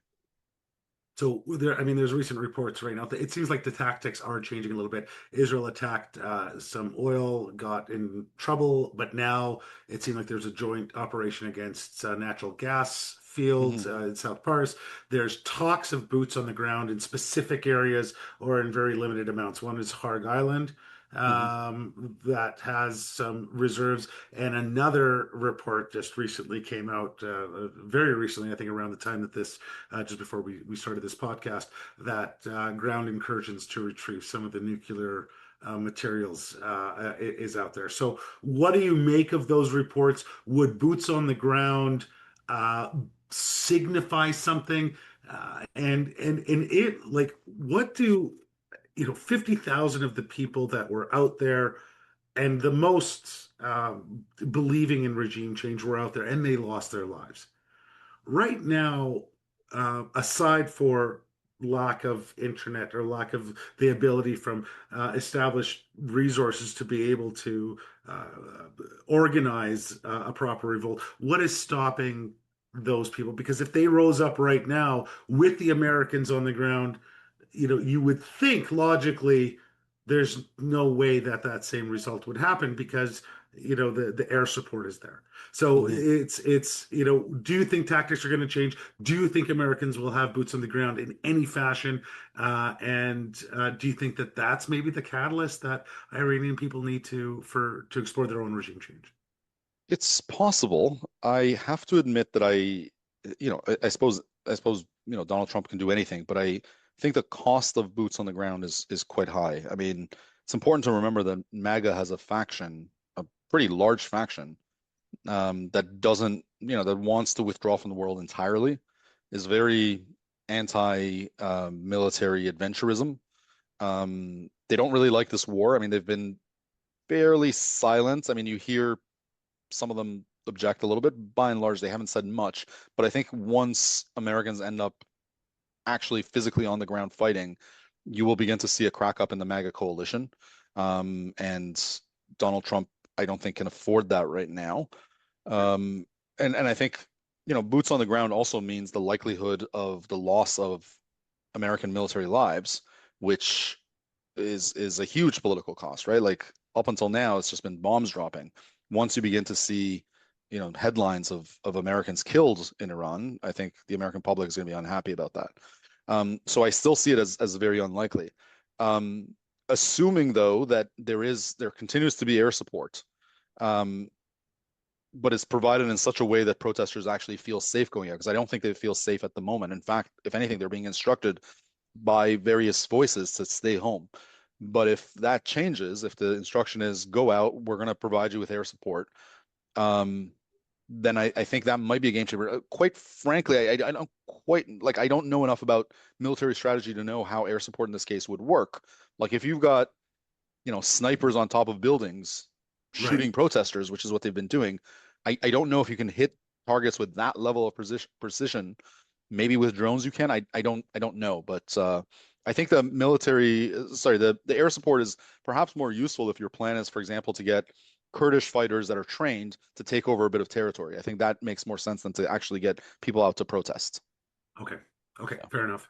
So there, I mean, there's recent reports right now. It seems like the tactics are changing a little bit. Israel attacked some oil, got in trouble, but now it seems like there's a joint operation against natural gas fields Hmm. in South Pars. There's talks of boots on the ground in specific areas or in very limited amounts. One is Harg Island, Hmm. that has some reserves, and another report just recently came out, very recently, I think around the time that this just before we started this podcast, that ground incursions to retrieve some of the nuclear materials is out there. So, what do you make of those reports? Would boots on the ground uh, signify something? And it like what do 50,000 of the people that were out there and the most believing in regime change were out there and they lost their lives right now, aside for lack of internet or lack of the ability from established resources to be able to uh, organize a proper revolt, what is stopping those people? Because if they rose up right now with the Americans on the ground, you would think logically there's no way that that same result would happen because the air support is there. So Hmm. it's do you think tactics are going to change? Do you think Americans will have boots on the ground in any fashion? And do you think that that's maybe the catalyst that Iranian people need to explore their own regime change? It's possible. I have to admit that I suppose Donald Trump can do anything, but I think the cost of boots on the ground is quite high. I mean, it's important to remember that MAGA has a faction, a pretty large faction, that doesn't, that wants to withdraw from the world entirely, is very anti-military adventurism. They don't really like this war. I mean, they've been fairly silent. I mean, you hear some of them object a little bit. By and large, they haven't said much. But I think once Americans end up actually physically on the ground fighting, you will begin to see a crack up in the MAGA coalition. And Donald Trump, I don't think, can afford that right now. Um, and I think, boots on the ground also means the likelihood of the loss of American military lives, which is a huge political cost, right? Like, up until now, it's just been bombs dropping. Once you begin to see, headlines of Americans killed in Iran, I think the American public is going to be unhappy about that. So I still see it as very unlikely. Um, Assuming though that there continues to be air support, um, but it's provided in such a way that protesters actually feel safe going out, because I don't think they feel safe at the moment. In fact, if anything, they're being instructed by various voices to stay home. But if that changes, if the instruction is go out, we're going to provide you with air support, then I think that might be a game changer. Quite frankly, I don't quite like I don't know enough about military strategy to know how air support in this case would work. Like if you've got, snipers on top of buildings Right. shooting protesters, which is what they've been doing, I don't know if you can hit targets with that level of precision. Maybe with drones you can. I don't know, but I think the military, sorry, the air support is perhaps more useful if your plan is, for example, to get Kurdish fighters that are trained to take over a bit of territory. I think that makes more sense than to actually get people out to protest. Okay. Okay. Yeah. Fair enough.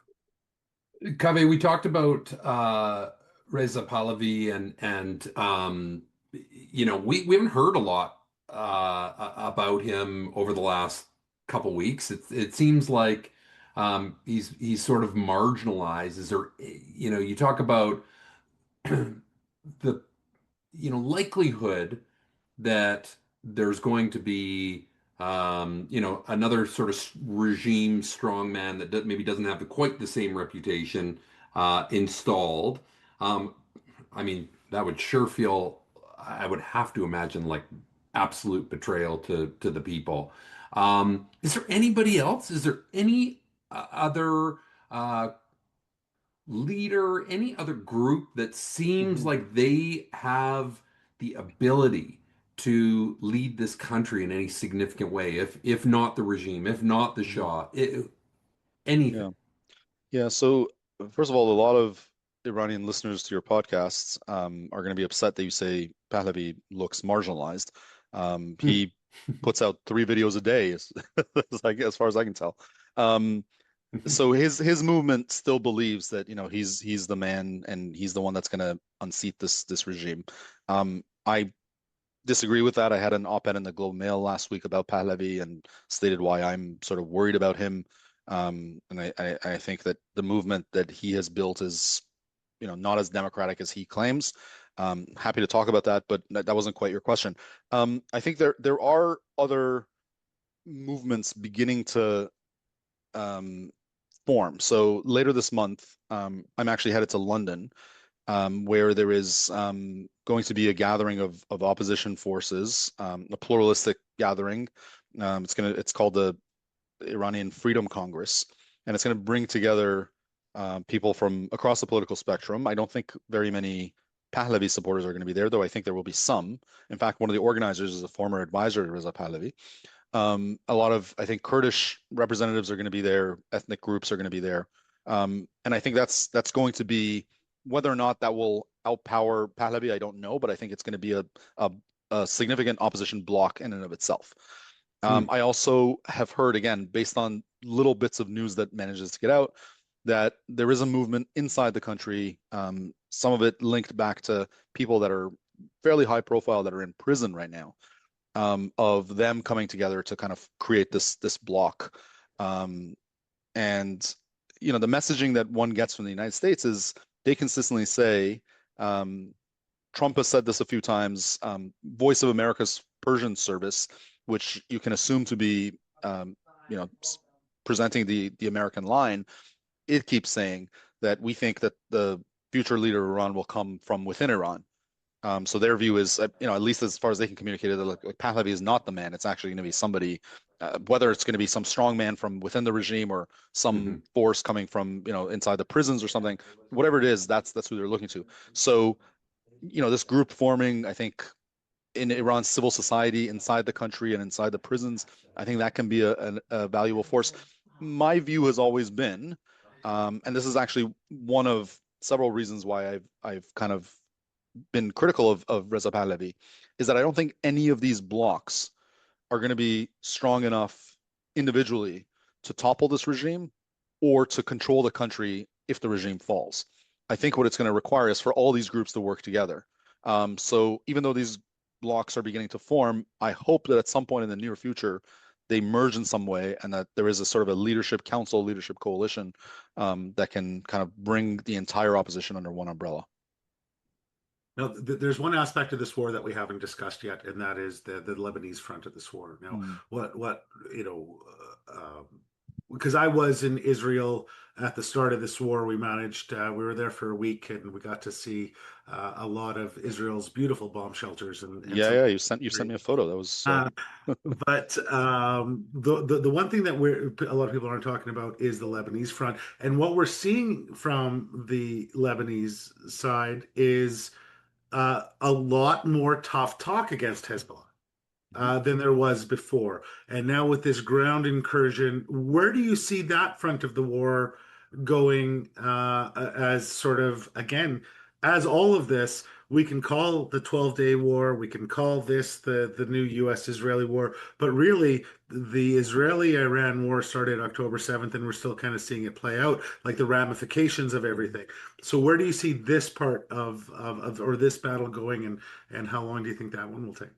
Kaveh, we talked about Reza Pahlavi and we haven't heard a lot about him over the last couple weeks. It seems like he's sort of marginalized. Is there, you talk about the likelihood that there's going to be another sort of regime strongman that maybe doesn't have quite the same reputation installed. Um, I mean, that would sure feel, I would have to imagine, like absolute betrayal to the people. Is there anybody else? Is there any other uh, leader, any other group that seems Mhm. like they have the ability to lead this country in any significant way, if not the regime, if not the Mhm. Shah, Yeah. anything. Yeah. So, first of all, a lot of Iranian listeners to your podcasts are going to be upset that you say Pahlavi looks marginalized. Hmm. He puts out 3 videos a day, as far as I can tell. Um, so his movement still believes that he's the man and he's the one that's going to unseat this regime. I disagree with that. I had an op-ed in the Globe Mail last week about Pahlavi and stated why I'm sort of worried about him. And I think that the movement that he has built is, not as democratic as he claims. Happy to talk about that, but that wasn't quite your question. I think there are other movements beginning to um, form. So later this month, I'm actually headed to London, where there is going to be a gathering of opposition forces, a pluralistic gathering. It's called the Iranian Freedom Congress, and it's going to bring together people from across the political spectrum. I don't think very many Pahlavi supporters are going to be there, though I think there will be some. In fact, one of the organizers is a former advisor to Reza Pahlavi. A lot of, I think, Kurdish representatives are going to be there, ethnic groups are going to be there. And I think that's going to be, whether or not that will outpower Pahlavi, I don't know, but I think it's going to be a, a significant opposition bloc in and of itself. Hmm. I also have heard, again, based on little bits of news that manages to get out, that there is a movement inside the country, some of it linked back to people that are fairly high profile that are in prison right now, of them coming together to kind of create this block. Um, and the messaging that one gets from the United States is they consistently say, um, Trump has said this a few times, Voice of America's Persian service, which you can assume to be, you know, presenting the American line, it keeps saying that we think that the future leader of Iran will come from within Iran. So their view is, at least as far as they can communicate it, like Pahlavi is not the man. It's actually going to be somebody, whether it's going to be some strong man from within the regime or some Hmm. force coming from, inside the prisons or something. Whatever it is, that's who they're looking to. So, this group forming, I think, in Iran's civil society, inside the country and inside the prisons, I think that can be a valuable force. My view has always been, and this is actually one of several reasons why I've kind of been critical of Reza Pahlavi, is that I don't think any of these blocks are going to be strong enough individually to topple this regime or to control the country if the regime falls. I think what it's going to require is for all these groups to work together. So even though these blocks are beginning to form, I hope that at some point in the near future they merge in some way and that there is a sort of a leadership council, leadership coalition that can kind of bring the entire opposition under one umbrella. Now, there's one aspect of this war that we haven't discussed yet, and that is the Lebanese front of this war. Now, Mm. what you know, because I was in Israel at the start of this war, we managed, we were there for a week and we got to see a lot of Israel's beautiful bomb shelters and Yeah, some. yeah, you sent me a photo. That was Uh, but the one thing that a lot of people aren't talking about is the Lebanese front, and what we're seeing from the Lebanese side is a lot more tough talk against Hezbollah than there was before. And now with this ground incursion, where do you see that front of the war going as sort of, again, as all of this, we can call the 12-day war, we can call this the new US-Israeli war, but really the Israeli-Iran war started October 7th and we're still kind of seeing it play out, like the ramifications of everything. So where do you see this part of or this battle going and how long do you think that one will take?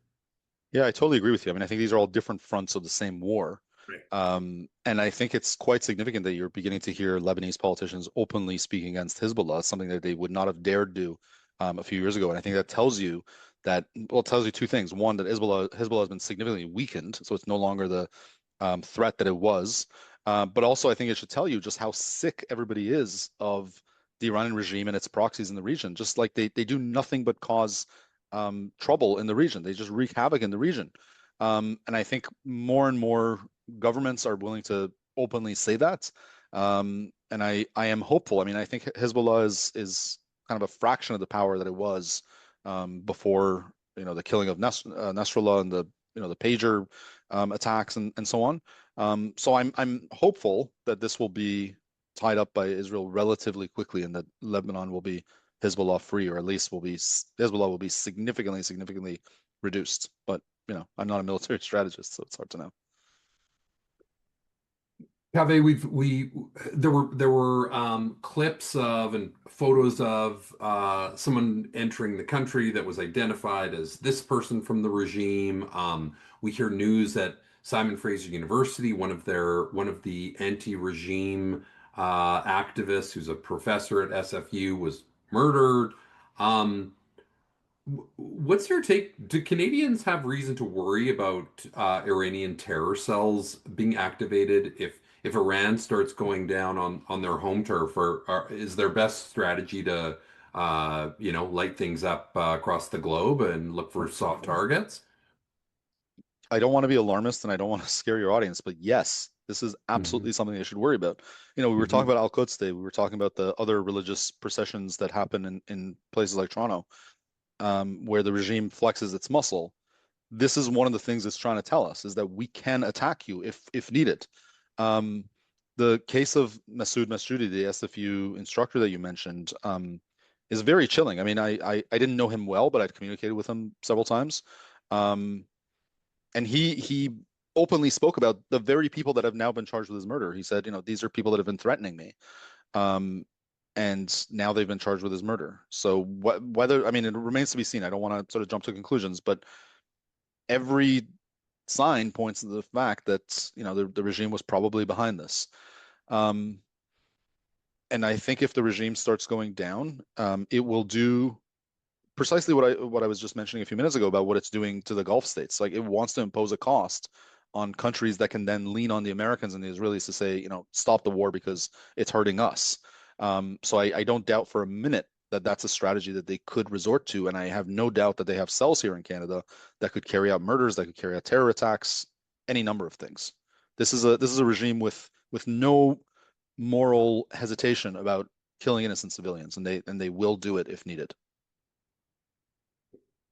Yeah, I totally agree with you. I mean, I think these are all different fronts of the same war. Right. And I think it's quite significant that you're beginning to hear Lebanese politicians openly speaking against Hezbollah, something that they would not have dared do a few years ago. And I think that tells you that, well, it tells you two things. One, that Hezbollah has been significantly weakened, so it's no longer the threat that it was. But also, I think it should tell you just how sick everybody is of the Iranian regime and its proxies in the region. Just like they do nothing but cause trouble in the region. They just wreak havoc in the region. And I think more and more governments are willing to openly say that. And I am hopeful. I mean, I think Hezbollah is kind of a fraction of the power that it was before, the killing of Nasrallah and the pager attacks and so on. So I'm hopeful that this will be tied up by Israel relatively quickly and that Lebanon will be Hezbollah free, or at least Hezbollah will be significantly reduced. But I'm not a military strategist, so it's hard to know. Kaveh, there were clips of and photos of someone entering the country that was identified as this person from the regime. We hear news that Simon Fraser University, one of the anti-regime activists, who's a professor at SFU, was murdered. Um, What's your take? Do Canadians have reason to worry about Iranian terror cells being activated if Iran starts going down on their home turf? Or is their best strategy to light things up across the globe and look for soft targets? I don't want to be alarmist and I don't want to scare your audience, but yes, this is Hmm. absolutely something they should worry about. We were talking Hmm. about Al-Quds Day. We were talking about the other religious processions that happen in places like Toronto, where the regime flexes its muscle. This is one of the things it's trying to tell us is that we can attack you if needed. Um, the case of Masoud Massoudi, the SFU instructor that you mentioned, is very chilling. I mean, I didn't know him well, but I'd communicated with him several times. Um, and he openly spoke about the very people that have now been charged with his murder. He said, these are people that have been threatening me. Um, and now they've been charged with his murder. So whether, I mean, it remains to be seen. I don't want to sort of jump to conclusions, but every sign points to the fact that the regime was probably behind this. Um, and I think if the regime starts going down, it will do precisely what I was just mentioning a few minutes ago about what it's doing to the Gulf states. Like it wants to impose a cost on countries that can then lean on the Americans and the Israelis to say, stop the war because it's hurting us. So I don't doubt for a minute that that's a strategy that they could resort to, and I have no doubt that they have cells here in Canada that could carry out murders, that could carry out terror attacks, any number of things. This is a regime with no moral hesitation about killing innocent civilians, and they will do it if needed.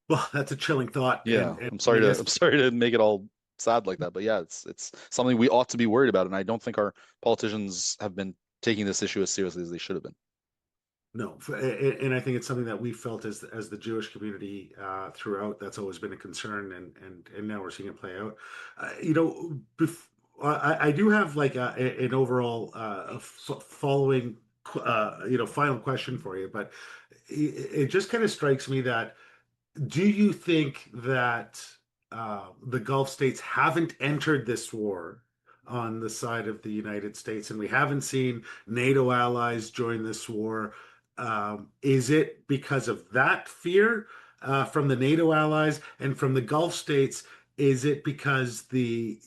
Well, that's a chilling thought, Yeah, and I'm I sorry to guess I'm sorry to make it all sad like that, but yeah, it's something we ought to be worried about, and I don't think our politicians have been taking this issue as seriously as they should have been. no, and I think it's something that we felt as the Jewish community throughout. That's always been a concern, and now we're seeing it play out. I do have like an overall following final question for you, but it just kind of strikes me that do you think that the Gulf states haven't entered this war on the side of the United States, and we haven't seen NATO allies join this war? Is it because of that fear from the NATO allies and from the Gulf states? Is it because the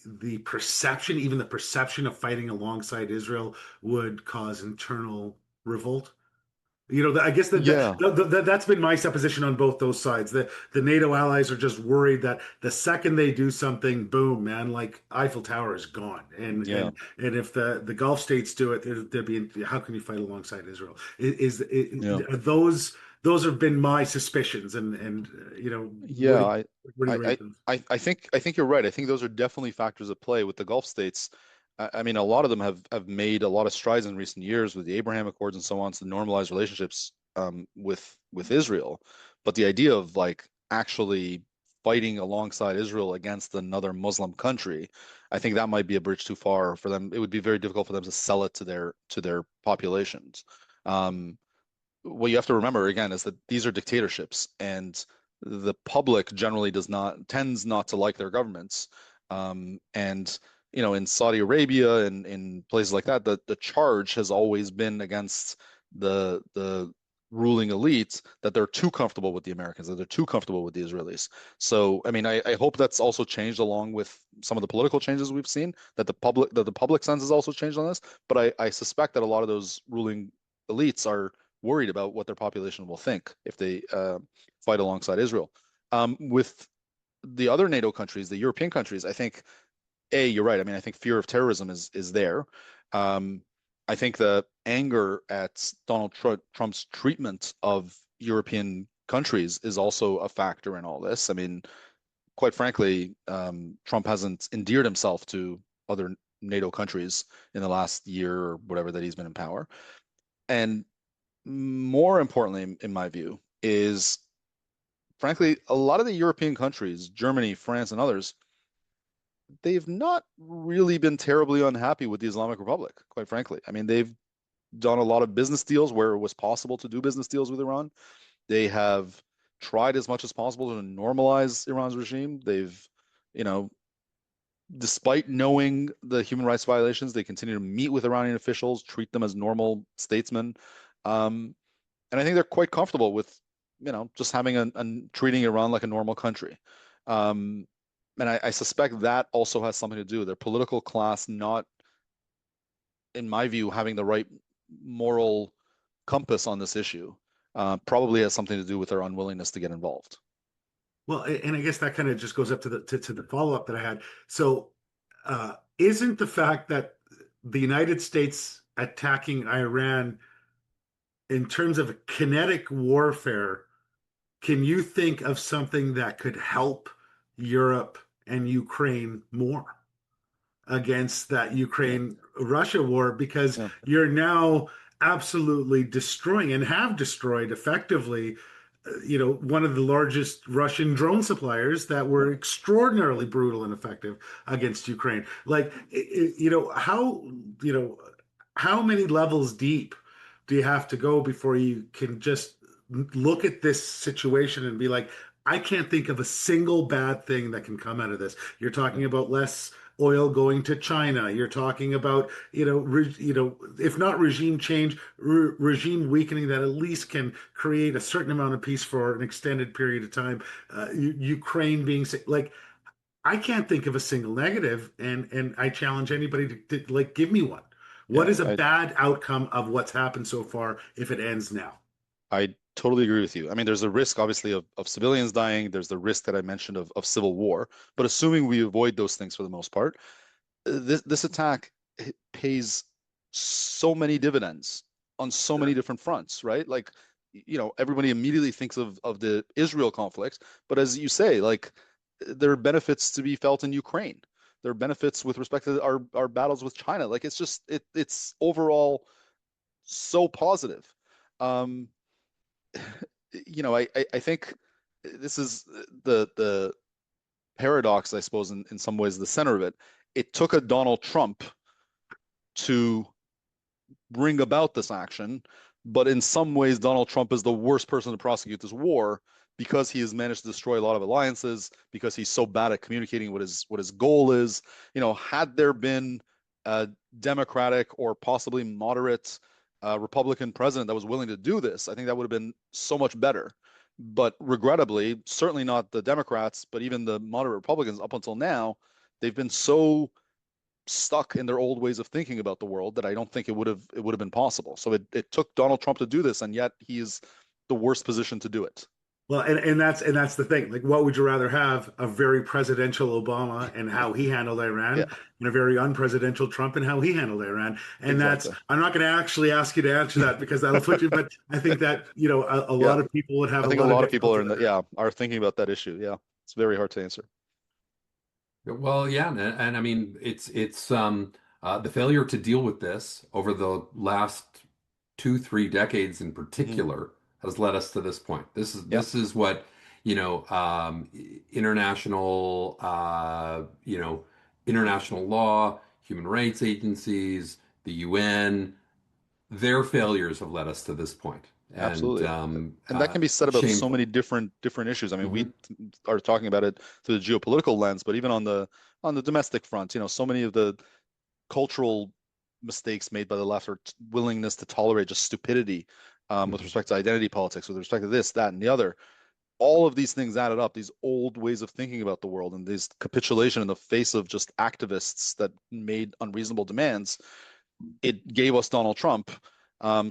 perception, even the perception of fighting alongside Israel would cause internal revolt? I guess Yeah, that's been my supposition on both those sides. The NATO allies are just worried that the second they do something, boom, man, like Eiffel Tower is gone. And yeah, if the Gulf states do it, there'd be how can you fight alongside Israel? yeah. Are those have been my suspicions, and Yeah, what do you I, rate those? I think you're right. I think those are definitely factors at play with the Gulf states. I mean, a lot of them have made a lot of strides in recent years with the Abraham Accords and so on to normalize relationships with Israel. But the idea of like actually fighting alongside Israel against another Muslim country, I think that might be a bridge too far for them. It would be very difficult for them to sell it to their populations. Um, what you have to remember again is that these are dictatorships, and the public generally does not tends not to like their governments. And in Saudi Arabia and in places like that, the charge has always been against the ruling elite that they're too comfortable with the Americans, that they're too comfortable with the Israelis. So, I mean, I hope that's also changed along with some of the political changes we've seen, that the public sense has also changed on this. But I suspect that a lot of those ruling elites are worried about what their population will think if they fight alongside Israel. With the other NATO countries, the European countries, I think, you're right. I mean, I think fear of terrorism is there. Um, I think the anger at Donald Trump's treatment of European countries is also a factor in all this. I mean, quite frankly, Trump hasn't endeared himself to other NATO countries in the last year or whatever that he's been in power. And more importantly, in my view, is frankly, a lot of the European countries, Germany, France, and others, they've not really been terribly unhappy with the Islamic Republic, quite frankly. I mean, they've done a lot of business deals where it was possible to do business deals with Iran. They have tried as much as possible to normalize Iran's regime. They've, you know, despite knowing the human rights violations, they continue to meet with Iranian officials, treat them as normal statesmen. Um, and I think they're quite comfortable with, just having treating Iran like a normal country. Um, and I suspect that also has something to do with their political class not, in my view, having the right moral compass on this issue. Probably has something to do with their unwillingness to get involved. Well, and I guess that kind of just goes up to the follow-up that I had. So, isn't the fact that the United States attacking Iran in terms of kinetic warfare, can you think of something that could help Europe and Ukraine more against that Yeah, Ukraine-Russia war? Because yeah, you're now absolutely destroying and have destroyed effectively one of the largest Russian drone suppliers that yeah. were extraordinarily brutal and effective against Ukraine. Like, you know, how many levels deep do you have to go before you can just look at this situation and be like, I can't think of a single bad thing that can come out of this. You're Yeah. talking about less oil going to China. You're talking about, if not regime change, regime weakening that at least can create a certain amount of peace for an extended period of time. Ukraine being like, I can't think of a single negative, and I challenge anybody to like give me one. What Yeah, is a bad outcome of what's happened so far if it ends now? I totally agree with you. I mean, there's a risk, obviously, of civilians dying. There's the risk that I mentioned of civil war. But assuming we avoid those things for the most part, this attack pays so many dividends on so many different fronts, right? Like, everybody immediately thinks of the Israel conflict, but as you say, like, there are benefits to be felt in Ukraine. There are benefits with respect to our battles with China. Like, it's just it's overall so positive. Um, I think this is the paradox, I suppose, in some ways, the center of it. It took a Donald Trump to bring about this action, but in some ways, Donald Trump is the worst person to prosecute this war because he has managed to destroy a lot of alliances, because he's so bad at communicating what his goal is. Had there been a Democratic or possibly moderate Republican president that was willing to do this, I think that would have been so much better. But regrettably, certainly not the Democrats, but even the moderate Republicans up until now, they've been so stuck in their old ways of thinking about the world that I don't think it would have been possible. So it took Donald Trump to do this, and yet he's the worst position to do it. Well, and that's the thing. Like, what would you rather have? A very presidential Obama and how he handled Yeah, Iran, and a very unpresidential Trump and how he handled Iran. And that's exactly. I'm not going to actually ask you to answer that because that'll put you. But I think that a Yeah, lot of people would have I a think a lot of lot of people are difficulty in the there. yeah are thinking about that issue. Yeah, it's very hard to answer. Well, yeah, and I mean it's the failure to deal with this over the last 2, 3 decades in Hmm. particular has led us to this point. This is Yeah, this is what, international international law, human rights agencies, the UN, their failures have led us to this point. And absolutely. And that can be said about so many shameful. different issues. I mean, we Hmm. are talking about it through the geopolitical lens, but even on the domestic front, so many of the cultural mistakes made by the left or willingness to tolerate just stupidity with Hmm. respect to identity politics, with respect to this, that, and the other. All of these things added up, these old ways of thinking about the world and this capitulation in the face of just activists that made unreasonable demands, it gave us Donald Trump.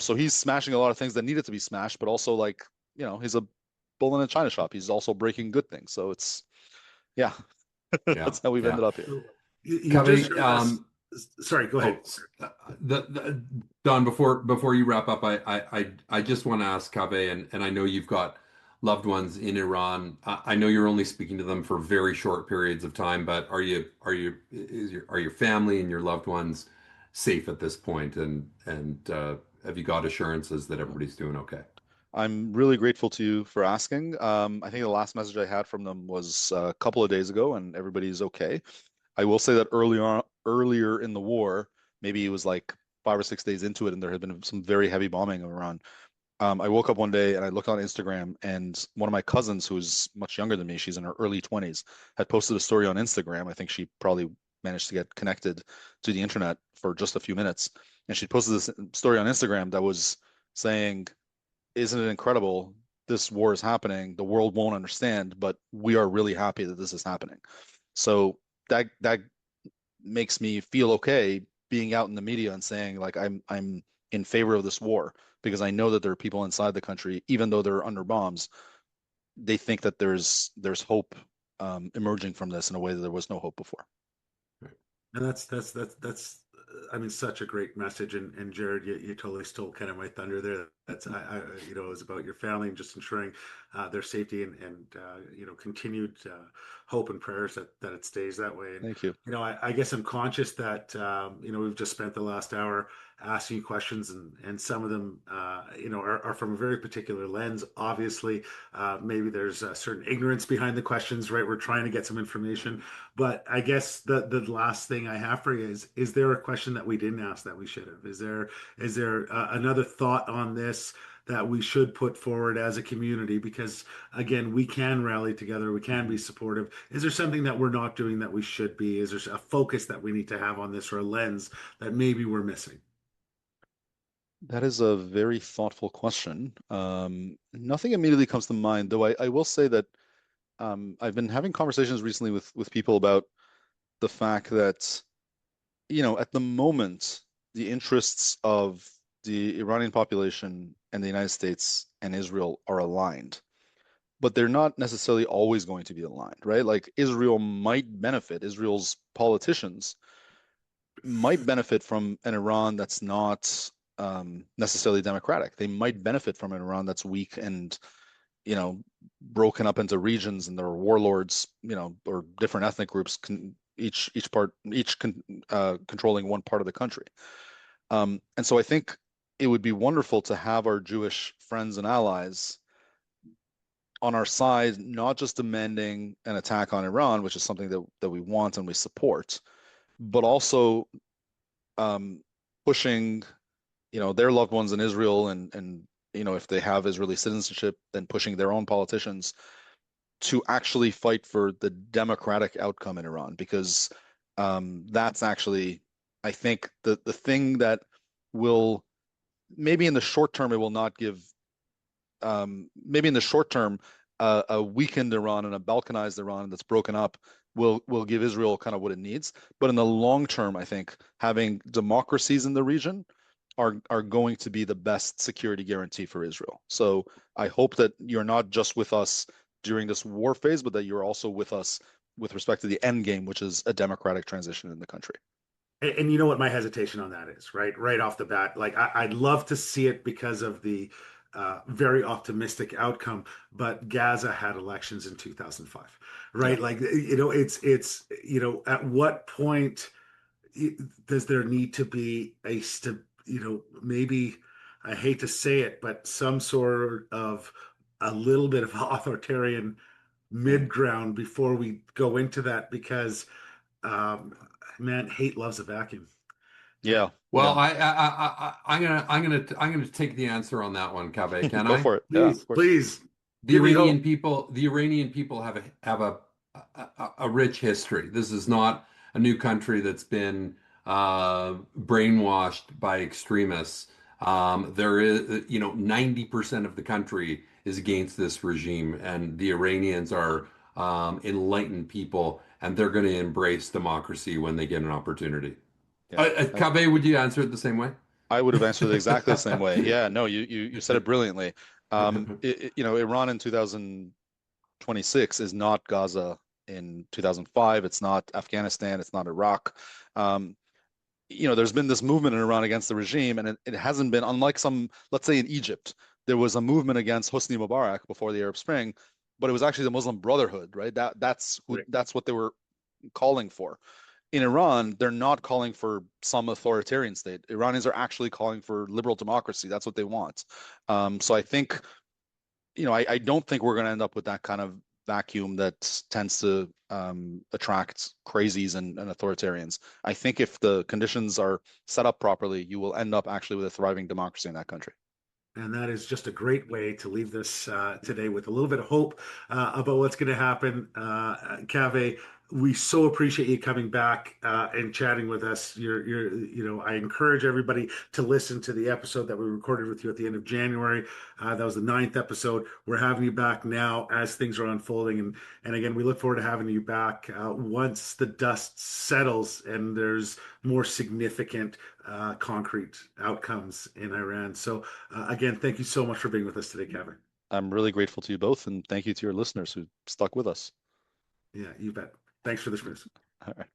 So he's smashing a lot of things that needed to be smashed, but also like, he's a bull in a china shop. He's also breaking good things. So it's, yeah, Yeah, that's how we've yeah. ended up here. So you've just Kaveh, heard us. Sorry, go ahead. oh, Don, before you wrap up, I just want to ask Kaveh, and I know you've got loved ones in Iran. I know you're only speaking to them for very short periods of time, but are your family and your loved ones safe at this point? And have you got assurances that everybody's doing okay? I'm really grateful to you for asking. I think the last message I had from them was a couple of days ago, and everybody's okay. I will say that earlier in the war, maybe it was like 5 or 6 days into it, and there had been some very heavy bombing of Iran. I woke up one day and I looked on Instagram, and one of my cousins, who's much younger than me, she's in her early 20s, had posted a story on Instagram. I think she probably managed to get connected to the internet for just a few minutes. And she posted this story on Instagram that was saying, isn't it incredible? This war is happening. The world won't understand, but we are really happy that this is happening. So that makes me feel okay being out in the media and saying like I'm in favor of this war because I know that there are people inside the country, even though they're under bombs, they think that there's hope emerging from this in a way that there was no hope before. And that's I mean, such a great message. And Jared, you totally stole kind of my thunder there. That's it was about your family and just ensuring their safety and continued hope and prayers that it stays that way. And Thank you. I guess I'm conscious that we've just spent the last hour asking you questions, and some of them are from a very particular lens. Obviously, maybe there's a certain ignorance behind the questions, right? We're trying to get some information. But I guess the last thing I have for you is there a question that we didn't ask that we should have? Is there another thought on this that we should put forward as a community? Because again, we can rally together, we can be Mhm. supportive. Is there something that we're not doing that we should be? Is there a focus that we need to have on this or a lens that maybe we're missing? That is a very thoughtful question. Nothing immediately comes to mind, though I will say that I've been having conversations recently with people about the fact that, at the moment, the interests of the Iranian population and the United States and Israel are aligned, but they're not necessarily always going to be aligned, right? Like Israel might benefit, Israel's politicians might benefit from an Iran that's not necessarily democratic. They might benefit from an Iran that's weak and, you know, broken up into regions, and there are warlords, or different ethnic groups controlling one part of the country. And so I think it would be wonderful to have our Jewish friends and allies on our side, not just demanding an attack on Iran, which is something that we want and we support, but also um, pushing, their loved ones in Israel, and if they have Israeli citizenship, then pushing their own politicians to actually fight for the democratic outcome in Iran, because that's actually, I think, the thing that will, maybe in the short term, it will not give maybe in the short term, a weakened Iran and a balkanized Iran that's broken up will give Israel kind of what it needs. But in the long term, I think having democracies in the region are going to be the best security guarantee for Israel. So I hope that you're not just with us during this war phase, but that you're also with us with respect to the end game, which is a democratic transition in the country. And you know what my hesitation on that is, right? Right off the bat. Like I'd love to see it because of the very optimistic outcome, but Gaza had elections in 2005, Yeah. right? Like, at what point does there need to be maybe, I hate to say it, but some sort of a little bit of authoritarian mid ground before we go into that because um, man, hate loves a vacuum. Yeah. Well, Yeah. I'm gonna take the answer on that one, Kaveh. Can Go I? for it. Yeah, Please, of course. please give me hope. The Iranian people have a rich history. This is not a new country that's been brainwashed by extremists. There is, 90% of the country is against this regime, and the Iranians are enlightened people, and they're going to embrace democracy when they get an opportunity. Yeah. Kaveh, would you answer it the same way? I would have answered it exactly the same way. Yeah, no, you said it brilliantly. Iran in 2026 is not Gaza in 2005. It's not Afghanistan. It's not Iraq. Um, there's been this movement in Iran against the regime, and it hasn't been unlike some, let's say in Egypt, there was a movement against Hosni Mubarak before the Arab Spring, but it was actually the Muslim Brotherhood, right? That's what they were calling for. In Iran, they're not calling for some authoritarian state. Iranians are actually calling for liberal democracy. That's what they want. So I think, I don't think we're going to end up with that kind of vacuum that tends to attract crazies and authoritarians. I think if the conditions are set up properly, you will end up actually with a thriving democracy in that country. And that is just a great way to leave this today with a little bit of hope about what's going to happen. Kaveh, we so appreciate you coming back and chatting with us. I encourage everybody to listen to the episode that we recorded with you at the end of January. That was the 9th episode. We're having you back now as things are unfolding. And again, we look forward to having you back once the dust settles and there's more significant concrete outcomes in Iran. So again, thank you so much for being with us today, Kevin. I'm really grateful to you both, and thank you to your listeners who stuck with us. Yeah, you bet. Thanks for this, Chris. All right.